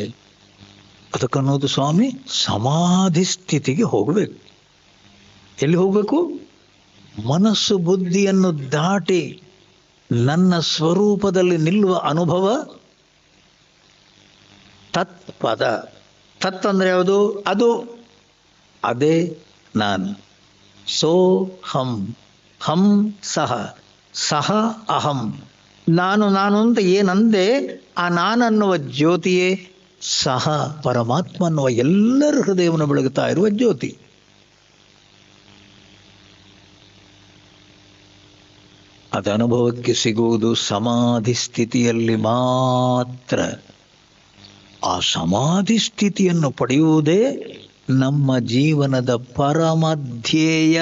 ಅದಕ್ಕನ್ನೋದು ಸ್ವಾಮಿ ಸಮಾಧಿ ಸ್ಥಿತಿಗೆ ಹೋಗಬೇಕು. ಎಲ್ಲಿ ಹೋಗಬೇಕು? ಮನಸ್ಸು ಬುದ್ಧಿಯನ್ನು ದಾಟಿ ನನ್ನ ಸ್ವರೂಪದಲ್ಲಿ ನಿಲ್ಲುವ ಅನುಭವ ತತ್ಪದ. ತತ್ ಅಂದ್ರೆ ಯಾವುದು? ಅದು, ಅದೇ ನಾನು. ಸೋ ಹಂ, ಹಂ ಸಹ, ಸಹ ಅಹಂ. ನಾನು ನಾನು ಅಂತ ಏನಂದೆ, ಆ ನಾನನ್ನುವ ಜ್ಯೋತಿಯೇ ಸಹ ಪರಮಾತ್ಮ ಅನ್ನುವ ಎಲ್ಲರ ಹೃದಯವನ್ನು ಬೆಳಗುತ್ತಾ ಇರುವ ಜ್ಯೋತಿ. ಅದು ಅನುಭವಕ್ಕೆ ಸಿಗುವುದು ಸಮಾಧಿ ಸ್ಥಿತಿಯಲ್ಲಿ ಮಾತ್ರ. ಆ ಸಮಾಧಿ ಸ್ಥಿತಿಯನ್ನು ಪಡೆಯುವುದೇ ನಮ್ಮ ಜೀವನದ ಪರಮಧ್ಯೇಯ.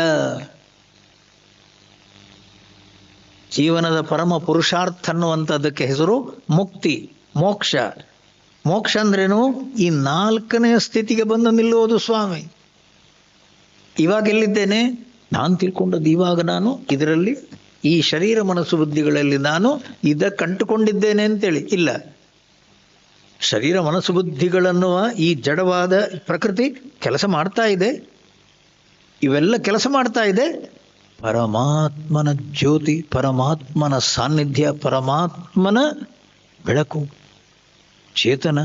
ಜೀವನದ ಪರಮ ಪುರುಷಾರ್ಥ ಅನ್ನುವಂಥದ್ದಕ್ಕೆ ಹೆಸರು ಮುಕ್ತಿ, ಮೋಕ್ಷ. ಮೋಕ್ಷ ಅಂದ್ರೇನು? ಈ ನಾಲ್ಕನೇ ಸ್ಥಿತಿಗೆ ಬಂದು ನಿಲ್ಲುವುದು ಸ್ವಾಮಿ. ಇವಾಗ ಎಲ್ಲಿದ್ದೇನೆ? ನಾನು ತಿಳ್ಕೊಂಡದ್ದು ಇವಾಗ ನಾನು ಇದರಲ್ಲಿ, ಈ ಶರೀರ ಮನಸ್ಸು ಬುದ್ಧಿಗಳಲ್ಲಿ ನಾನು ಕಂಡುಕೊಂಡಿದ್ದೇನೆ ಅಂತೇಳಿ ಇಲ್ಲ. ಶರೀರ ಮನಸ್ಸು ಬುದ್ಧಿಗಳನ್ನುವ ಈ ಜಡವಾದ ಪ್ರಕೃತಿ ಕೆಲಸ ಮಾಡ್ತಾ ಇದೆ. ಇವೆಲ್ಲ ಕೆಲಸ ಮಾಡ್ತಾ ಇದೆ. ಪರಮಾತ್ಮನ ಜ್ಯೋತಿ, ಪರಮಾತ್ಮನ ಸಾನ್ನಿಧ್ಯ, ಪರಮಾತ್ಮನ ಬೆಳಕು, ಚೇತನ.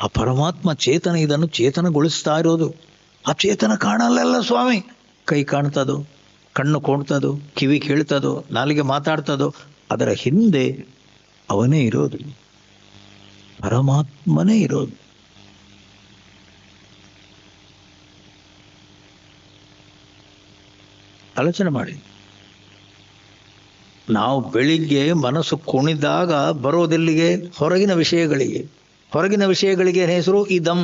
ಆ ಪರಮಾತ್ಮ ಚೇತನ ಇದನ್ನು ಚೇತನಗೊಳಿಸ್ತಾ ಇರೋದು. ಆ ಚೇತನ ಕಾಣಲ್ಲ ಸ್ವಾಮಿ. ಕೈ ಕಾಣ್ತದೋ, ಕಣ್ಣು ಕಾಣ್ತದೋ, ಕಿವಿ ಕೇಳ್ತದೋ, ನಾಲಿಗೆ ಮಾತಾಡ್ತದೋ, ಅದರ ಹಿಂದೆ ಅವನೇ ಇರೋದು, ಪರಮಾತ್ಮನೇ ಇರೋದು. ಆಲೋಚನೆ ಮಾಡಿ. ನಾವು ಬೆಳಿಗ್ಗೆ ಮನಸ್ಸು ಕುಣಿದಾಗ ಬರೋದೆಲ್ಲಿಗೆ? ಹೊರಗಿನ ವಿಷಯಗಳಿಗೆ. ಹೊರಗಿನ ವಿಷಯಗಳಿಗೆ ಹೆಸರು ಇದಂ.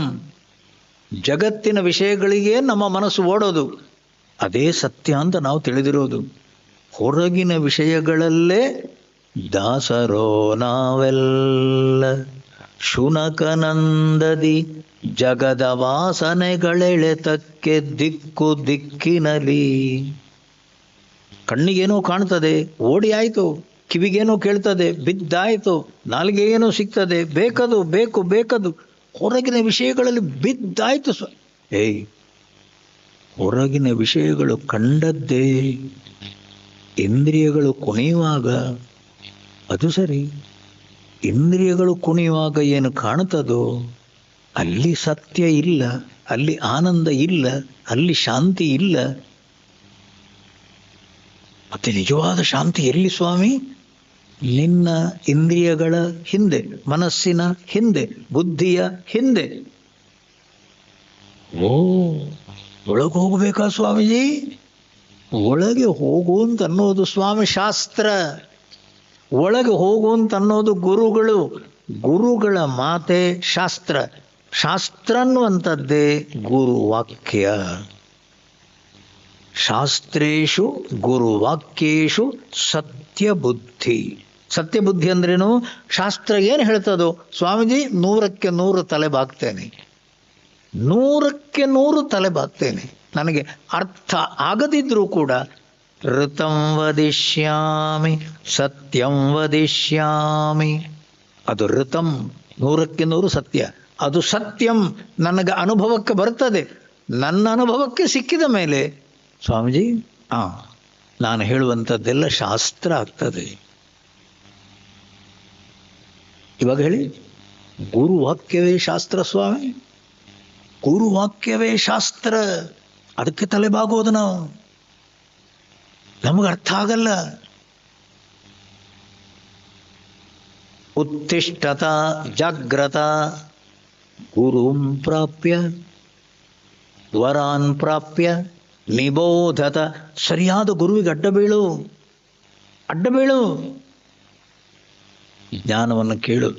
ಜಗತ್ತಿನ ವಿಷಯಗಳಿಗೆ ನಮ್ಮ ಮನಸ್ಸು ಓಡೋದು. ಅದೇ ಸತ್ಯ ಅಂತ ನಾವು ತಿಳಿದಿರೋದು. ಹೊರಗಿನ ವಿಷಯಗಳಲ್ಲೇ ದಾಸರೋ ನಾವೆಲ್ಲ ಶುನಕನಂದದಿ ಜಗದ ವಾಸನೆಗಳೆಳೆತಕ್ಕೆ ದಿಕ್ಕು ದಿಕ್ಕಿನಲಿ. ಕಣ್ಣಿಗೇನೋ ಕಾಣ್ತದೆ, ಓಡಿ ಆಯಿತು. ಕಿವಿಗೇನೋ ಕೇಳ್ತದೆ, ಬಿದ್ದಾಯಿತು. ನಾಲಿಗೆ ಏನೋ ಸಿಗ್ತದೆ, ಬೇಕದು ಬೇಕು ಬೇಕದು. ಹೊರಗಿನ ವಿಷಯಗಳಲ್ಲಿ ಬಿದ್ದಾಯಿತು. ಹೊರಗಿನ ವಿಷಯಗಳು ಕಂಡದ್ದೇ ಇಂದ್ರಿಯಗಳು ಕುಣಿಯುವಾಗ. ಅದು ಸರಿ, ಇಂದ್ರಿಯಗಳು ಕುಣಿಯುವಾಗ ಏನು ಕಾಣುತ್ತದೋ ಅಲ್ಲಿ ಸತ್ಯ ಇಲ್ಲ, ಅಲ್ಲಿ ಆನಂದ ಇಲ್ಲ, ಅಲ್ಲಿ ಶಾಂತಿ ಇಲ್ಲ. ಮತ್ತೆ ನಿಜವಾದ ಶಾಂತಿ ಎಲ್ಲಿ ಸ್ವಾಮಿ? ನಿನ್ನ ಇಂದ್ರಿಯಗಳ ಹಿಂದೆ, ಮನಸ್ಸಿನ ಹಿಂದೆ, ಬುದ್ಧಿಯ ಹಿಂದೆ. ಒಳಗೆ ಹೋಗಬೇಕಾ ಸ್ವಾಮೀಜಿ? ಒಳಗೆ ಹೋಗುವಂತ ಅನ್ನೋದು ಸ್ವಾಮಿ ಶಾಸ್ತ್ರ. ಒಳಗೆ ಹೋಗುವಂತ ಅನ್ನೋದು ಗುರುಗಳು. ಗುರುಗಳ ಮಾತೆ ಶಾಸ್ತ್ರ. ಶಾಸ್ತ್ರ ಅನ್ನುವಂಥದ್ದೇ ಗುರುವಾಕ್ಯ. ಶಾಸ್ತ್ರೇಷು ಗುರುವಾಕ್ಯೇಷು ಸತ್ಯಬುದ್ಧಿ. ಸತ್ಯಬುದ್ಧಿ ಅಂದ್ರೇನು? ಶಾಸ್ತ್ರ ಏನು ಹೇಳ್ತದೋ ಸ್ವಾಮೀಜಿ 100ಕ್ಕೆ 100 ತಲೆ ಬಾಗ್ತೇನೆ, 100ಕ್ಕೆ 100 ತಲೆ ಬಾಗ್ತೇನೆ. ನನಗೆ ಅರ್ಥ ಆಗದಿದ್ರೂ ಕೂಡ ಋತಂ ವದಿಷ್ಯಾಮಿ ಸತ್ಯಂ ವದಿಷ್ಯಾಮಿ. ಅದು ಋತಂ, 100ಕ್ಕೆ 100 ಸತ್ಯ. ಅದು ಸತ್ಯಂ, ನನಗೆ ಅನುಭವಕ್ಕೆ ಬರ್ತದೆ. ನನ್ನ ಅನುಭವಕ್ಕೆ ಸಿಕ್ಕಿದ ಮೇಲೆ ಸ್ವಾಮೀಜಿ ನಾನು ಹೇಳುವಂಥದ್ದೆಲ್ಲ ಶಾಸ್ತ್ರ ಆಗ್ತದೆ. ಇವಾಗ ಹೇಳಿ, ಗುರುವಾಕ್ಯವೇ ಶಾಸ್ತ್ರ ಸ್ವಾಮಿ, ಗುರುವಾಕ್ಯವೇ ಶಾಸ್ತ್ರ. ಅದಕ್ಕೆ ತಲೆಬಾಗೋದು ನಾವು. ನಮಗೆ ಅರ್ಥ ಆಗಲ್ಲ. ಉತ್ತಿಷ್ಠತ ಜಾಗ್ರತ ಗುರುಂ ಪ್ರಾಪ್ಯ ವರಾನ್ ಪ್ರಾಪ್ಯ ನಿಬೋಧತ. ಸರಿಯಾದ ಗುರುವಿಗೆ ಅಡ್ಡ ಬೀಳು, ಅಡ್ಡ ಬೀಳು. ಜ್ಞಾನವನ್ನು ಕೇಳು.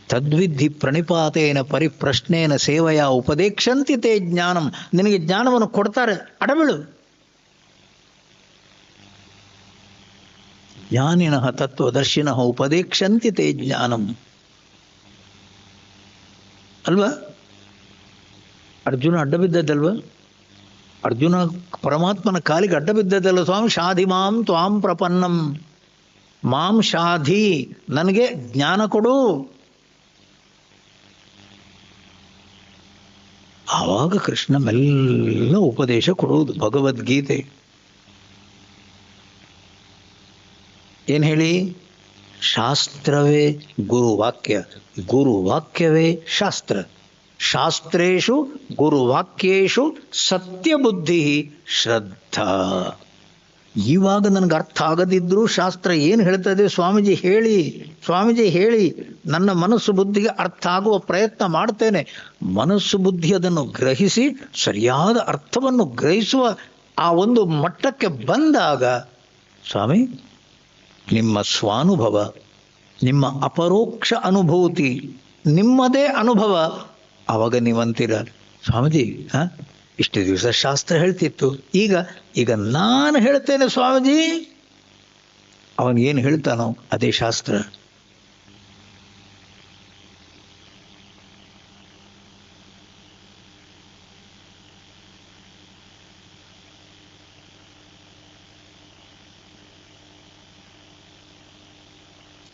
ತದ್ವಿಧಿ ಪ್ರಣಿಪಾತೇನ ಪರಿಪ್ರಶ್ನೇನ ಸೇವೆಯ ಉಪದೇಕ್ಷಂತಿ ತೇ ಜ್ಞಾನಂ. ನಿನಗೆ ಜ್ಞಾನವನ್ನು ಕೊಡ್ತಾರೆ, ಅಡಬೀಳು. ಜ್ಞಾನಿನಃ ತತ್ವದರ್ಶಿನಃ ಉಪದೇಕ್ಷಂತಿ ತೇ ಜ್ಞಾನಂ. ಅಲ್ವಾ? ಅರ್ಜುನ ಅಡ್ಡ ಬಿದ್ದದ್ದಲ್ವ? ಅರ್ಜುನ ಪರಮಾತ್ಮನ ಕಾಲಿಗೆ ಅಡ್ಡ ಬಿದ್ದದ್ದಲ್ಲ ಸ್ವಾಮಿ. ಶಾಧಿ ಮಾಂ ತ್ವಾಂ ಪ್ರಪನ್ನಂ. ಮಾಂ ಶಾಧಿ, ನನಗೆ ಜ್ಞಾನ ಕೊಡು. ಆವಾಗ ಕೃಷ್ಣ ಮೆಲ್ಲ ಉಪದೇಶ ಕೊಡುವುದು. ಭಗವದ್ಗೀತೆ ಏನು ಹೇಳಿ? ಶಾಸ್ತ್ರವೇ ಗುರುವಾಕ್ಯ, ಗುರುವಾಕ್ಯವೇ ಶಾಸ್ತ್ರ. ಶಾಸ್ತ್ರೇಷು ಗುರುವಾಕ್ಯೇಷು ಸತ್ಯಬುದ್ಧಿ ಶ್ರದ್ಧಾ. ಇವಾಗ ನನಗೆ ಅರ್ಥ ಆಗದಿದ್ರೂ ಶಾಸ್ತ್ರ ಏನು ಹೇಳ್ತದೆ ಸ್ವಾಮೀಜಿ ಹೇಳಿ, ಸ್ವಾಮೀಜಿ ಹೇಳಿ. ನನ್ನ ಮನಸ್ಸು ಬುದ್ಧಿಗೆ ಅರ್ಥ ಆಗುವ ಪ್ರಯತ್ನ ಮಾಡ್ತೇನೆ. ಮನಸ್ಸು ಬುದ್ಧಿ ಅದನ್ನು ಗ್ರಹಿಸಿ ಸರಿಯಾದ ಅರ್ಥವನ್ನು ಗ್ರಹಿಸುವ ಆ ಒಂದು ಮಟ್ಟಕ್ಕೆ ಬಂದಾಗ ಸ್ವಾಮಿ ನಿಮ್ಮ ಸ್ವಾನುಭವ, ನಿಮ್ಮ ಅಪರೋಕ್ಷ ಅನುಭೂತಿ, ನಿಮ್ಮದೇ ಅನುಭವ. ಆವಾಗ ನೀವಂತೀರ ಸ್ವಾಮೀಜಿ ಇಷ್ಟು ದಿವಸ ಶಾಸ್ತ್ರ ಹೇಳ್ತಿತ್ತು, ಈಗ ನಾನು ಹೇಳ್ತೇನೆ ಸ್ವಾಮೀಜಿ. ಅವನಿಗೇನು ಹೇಳ್ತಾನೋ ಅದೇ ಶಾಸ್ತ್ರ.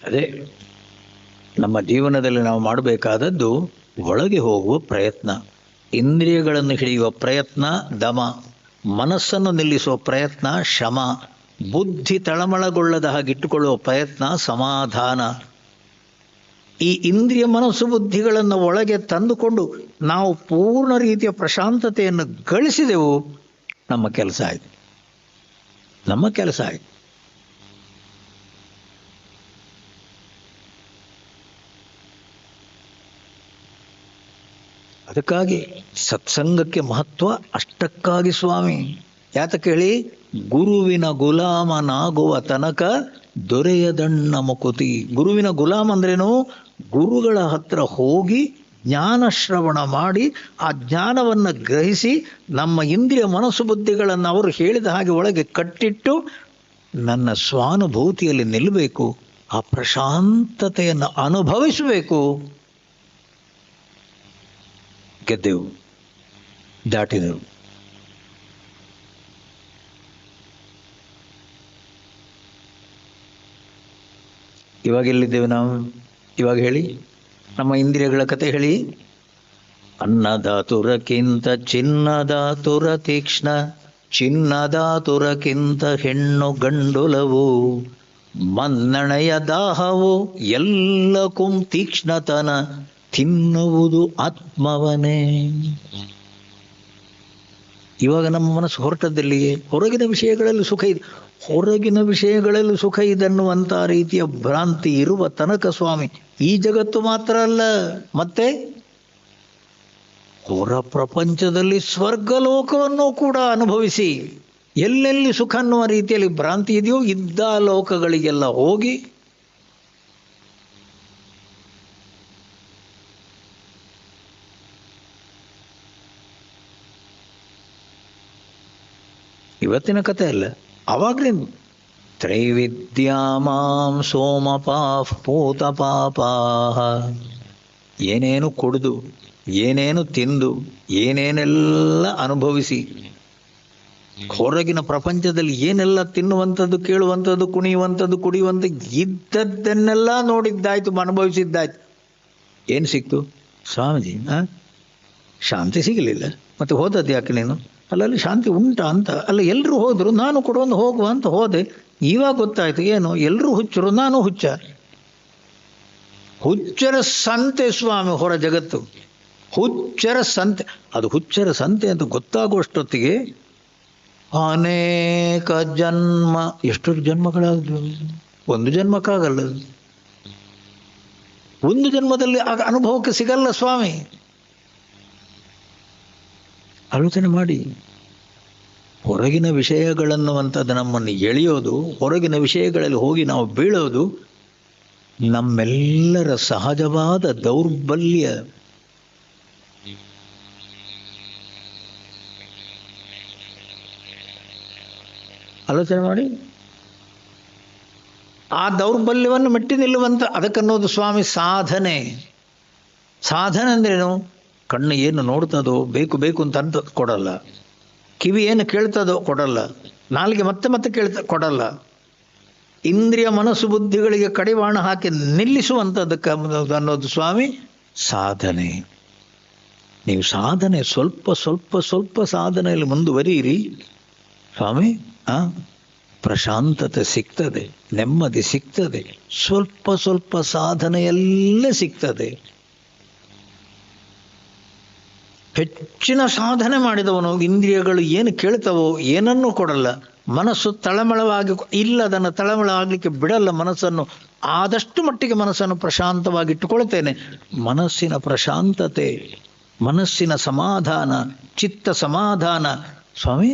ಅದೇ ನಮ್ಮ ಜೀವನದಲ್ಲಿ ನಾವು ಮಾಡಬೇಕಾದದ್ದು ಒಳಗೆ ಹೋಗುವ ಪ್ರಯತ್ನ. ಇಂದ್ರಿಯಗಳನ್ನು ಹಿಡಿಯುವ ಪ್ರಯತ್ನ ದಮ, ಮನಸ್ಸನ್ನು ನಿಲ್ಲಿಸುವ ಪ್ರಯತ್ನ ಶಮ, ಬುದ್ಧಿ ತಳಮಳಗೊಳ್ಳದ ಹಾಗಿಟ್ಟುಕೊಳ್ಳುವ ಪ್ರಯತ್ನ ಸಮಾಧಾನ. ಈ ಇಂದ್ರಿಯ ಮನಸ್ಸು ಬುದ್ಧಿಗಳನ್ನು ಒಳಗೆ ತಂದುಕೊಂಡು ನಾವು ಪೂರ್ಣ ರೀತಿಯ ಪ್ರಶಾಂತತೆಯನ್ನು ಗಳಿಸಿದೆವು, ನಮ್ಮ ಕೆಲಸ ಆಯಿತು, ನಮ್ಮ ಕೆಲಸ ಆಯಿತು. ಅದಕ್ಕಾಗಿ ಸತ್ಸಂಗಕ್ಕೆ ಮಹತ್ವ ಅಷ್ಟಕ್ಕಾಗಿ ಸ್ವಾಮಿ. ಯಾತಕ್ಕೆ ಹೇಳಿ? ಗುರುವಿನ ಗುಲಾಮನಾಗುವ ತನಕ ದೊರೆಯದಣ್ಣ ಮುಕುತಿ. ಗುರುವಿನ ಗುಲಾಮ ಅಂದ್ರೇನು? ಗುರುಗಳ ಹತ್ರ ಹೋಗಿ ಜ್ಞಾನ ಶ್ರವಣ ಮಾಡಿ ಆ ಜ್ಞಾನವನ್ನು ಗ್ರಹಿಸಿ ನಮ್ಮ ಇಂದ್ರಿಯ ಮನಸ್ಸು ಬುದ್ಧಿಗಳನ್ನು ಅವರು ಹೇಳಿದ ಹಾಗೆ ಒಳಗೆ ಕಟ್ಟಿಟ್ಟು ನನ್ನ ಸ್ವಾನುಭೂತಿಯಲ್ಲಿ ನಿಲ್ಲಬೇಕು, ಆ ಪ್ರಶಾಂತತೆಯನ್ನು ಅನುಭವಿಸಬೇಕು. ಗೆದ್ದೆವು, ದಾಟಿದೆವು. ಇವಾಗ ಎಲ್ಲಿದ್ದೇವೆ ನಾವು? ಇವಾಗ ಹೇಳಿ, ನಮ್ಮ ಇಂದ್ರಿಯಗಳ ಕತೆ ಹೇಳಿ. ಅನ್ನದಾತುರಕ್ಕಿಂತ ಚಿನ್ನದಾತುರ ತೀಕ್ಷ್ಣ, ಚಿನ್ನದಾತುರಕ್ಕಿಂತ ಹೆಣ್ಣು ಗಂಡುಲವು, ಮನ್ನಣೆಯ ದಾಹವು ಎಲ್ಲಕ್ಕೂ ತೀಕ್ಷ್ಣತನ, ತಿನ್ನುವುದು ಆತ್ಮವನೇ. ಇವಾಗ ನಮ್ಮ ಮನಸ್ಸು ಹೊರಟದ್ದಲ್ಲಿಗೆ ಹೊರಗಿನ ವಿಷಯಗಳಲ್ಲಿ ಸುಖ ಇದೆ, ಹೊರಗಿನ ವಿಷಯಗಳಲ್ಲಿ ಸುಖ ಇದನ್ನುವಂಥ ರೀತಿಯ ಭ್ರಾಂತಿ ಇರುವ ತನಕ ಸ್ವಾಮಿ ಈ ಜಗತ್ತು ಮಾತ್ರ ಅಲ್ಲ, ಮತ್ತೆ ಹೊರ ಪ್ರಪಂಚದಲ್ಲಿ ಸ್ವರ್ಗಲೋಕವನ್ನು ಕೂಡ ಅನುಭವಿಸಿ ಎಲ್ಲೆಲ್ಲಿ ಸುಖ ಅನ್ನುವ ರೀತಿಯಲ್ಲಿ ಭ್ರಾಂತಿ ಇದೆಯೋ ಇದ್ದ ಲೋಕಗಳಿಗೆಲ್ಲ ಹೋಗಿ ಇವತ್ತಿನ ಕಥೆ ಅಲ್ಲ, ಅವಾಗಲೇ ತ್ರೈವಿದ್ಯಾಮಾಂ ಸೋಮಪಾಃ ಪೂತ ಪಾಪಾಃ. ಏನೇನು ಕುಡಿದು, ಏನೇನು ತಿಂದು, ಏನೇನೆಲ್ಲ ಅನುಭವಿಸಿ, ಹೊರಗಿನ ಪ್ರಪಂಚದಲ್ಲಿ ಏನೆಲ್ಲ ತಿನ್ನುವಂಥದ್ದು, ಕೇಳುವಂಥದ್ದು, ಕುಣಿಯುವಂಥದ್ದು, ಕುಡಿಯುವಂಥದ್ದು ಇದ್ದದ್ದನ್ನೆಲ್ಲ ನೋಡಿದ್ದಾಯ್ತು, ಅನುಭವಿಸಿದ್ದಾಯ್ತು. ಏನು ಸಿಕ್ತು ಸ್ವಾಮೀಜಿ? ಶಾಂತಿ ಸಿಗಲಿಲ್ಲ. ಮತ್ತೆ ಹೋದದ್ದು ಯಾಕೆ ನೀನು? ಅಲ್ಲಲ್ಲಿ ಶಾಂತಿ ಉಂಟಾ ಅಂತ. ಅಲ್ಲ, ಎಲ್ಲರೂ ಹೋದರು, ನಾನು ಕೂಡ ಒಂದು ಹೋಗುವ ಅಂತ ಹೋದೆ. ಇವಾಗ ಗೊತ್ತಾಯ್ತು ಏನು, ಎಲ್ಲರೂ ಹುಚ್ಚರು, ನಾನು ಹುಚ್ಚ. ಹುಚ್ಚರ ಸಂತೆ ಸ್ವಾಮಿ ಹೊರ ಜಗತ್ತು, ಹುಚ್ಚರ ಸಂತೆ. ಅದು ಹುಚ್ಚರ ಸಂತೆ ಅಂತ ಗೊತ್ತಾಗುವಷ್ಟೊತ್ತಿಗೆ ಅನೇಕ ಜನ್ಮ, ಎಷ್ಟು ಜನ್ಮಗಳಾದ್ರು ಒಂದು ಜನ್ಮಕ್ಕಾಗಲ್ಲ, ಒಂದು ಜನ್ಮದಲ್ಲಿ ಆಗ ಅನುಭವಕ್ಕೆ ಸಿಗಲ್ಲ ಸ್ವಾಮಿ. ಆಲೋಚನೆ ಮಾಡಿ. ಹೊರಗಿನ ವಿಷಯಗಳನ್ನುವಂಥದ್ದು ನಮ್ಮನ್ನು ಎಳೆಯೋದು, ಹೊರಗಿನ ವಿಷಯಗಳಲ್ಲಿ ಹೋಗಿ ನಾವು ಬೀಳೋದು ನಮ್ಮೆಲ್ಲರ ಸಹಜವಾದ ದೌರ್ಬಲ್ಯ. ಆಲೋಚನೆ ಮಾಡಿ. ಆ ದೌರ್ಬಲ್ಯವನ್ನು ಮೆಟ್ಟಿ ನಿಲ್ಲುವಂಥ, ಅದಕ್ಕನ್ನೋದು ಸ್ವಾಮಿ ಸಾಧನೆ. ಸಾಧನೆ ಅಂದ್ರೇನು? ಕಣ್ಣು ಏನು ನೋಡ್ತದೋ ಬೇಕು ಬೇಕು ಅಂತ ಕೊಡಲ್ಲ, ಕಿವಿ ಏನು ಕೇಳ್ತದೋ ಕೊಡಲ್ಲ, ನಾಲಿಗೆ ಮತ್ತೆ ಮತ್ತೆ ಕೊಡಲ್ಲ. ಇಂದ್ರಿಯ ಮನಸ್ಸು ಬುದ್ಧಿಗಳಿಗೆ ಕಡಿವಾಣ ಹಾಕಿ ನಿಲ್ಲಿಸುವಂಥದ್ದಕ್ಕೆ ಅನ್ನೋದು ಸ್ವಾಮಿ ಸಾಧನೆ. ನೀವು ಸಾಧನೆ ಸ್ವಲ್ಪ ಸ್ವಲ್ಪ ಸ್ವಲ್ಪ ಸಾಧನೆಯಲ್ಲಿ ಮುಂದುವರಿಯಿರಿ ಸ್ವಾಮಿ, ಪ್ರಶಾಂತತೆ ಸಿಗ್ತದೆ, ನೆಮ್ಮದಿ ಸಿಗ್ತದೆ. ಸ್ವಲ್ಪ ಸ್ವಲ್ಪ ಸಾಧನೆಯಲ್ಲೇ ಸಿಗ್ತದೆ. ಹೆಚ್ಚಿನ ಸಾಧನೆ ಮಾಡಿದವನು ಇಂದ್ರಿಯಗಳು ಏನು ಕೇಳ್ತವೋ ಏನನ್ನೂ ಕೊಡಲ್ಲ, ಮನಸ್ಸು ತಳಮಳವಾಗಿ ಇಲ್ಲ, ಅದನ್ನು ತಳಮಳ ಆಗಲಿಕ್ಕೆ ಬಿಡಲ್ಲ ಮನಸ್ಸನ್ನು. ಆದಷ್ಟು ಮಟ್ಟಿಗೆ ಮನಸ್ಸನ್ನು ಪ್ರಶಾಂತವಾಗಿಟ್ಟುಕೊಳ್ತೇನೆ. ಮನಸ್ಸಿನ ಪ್ರಶಾಂತತೆ, ಮನಸ್ಸಿನ ಸಮಾಧಾನ, ಚಿತ್ತ ಸಮಾಧಾನ ಸ್ವಾಮಿ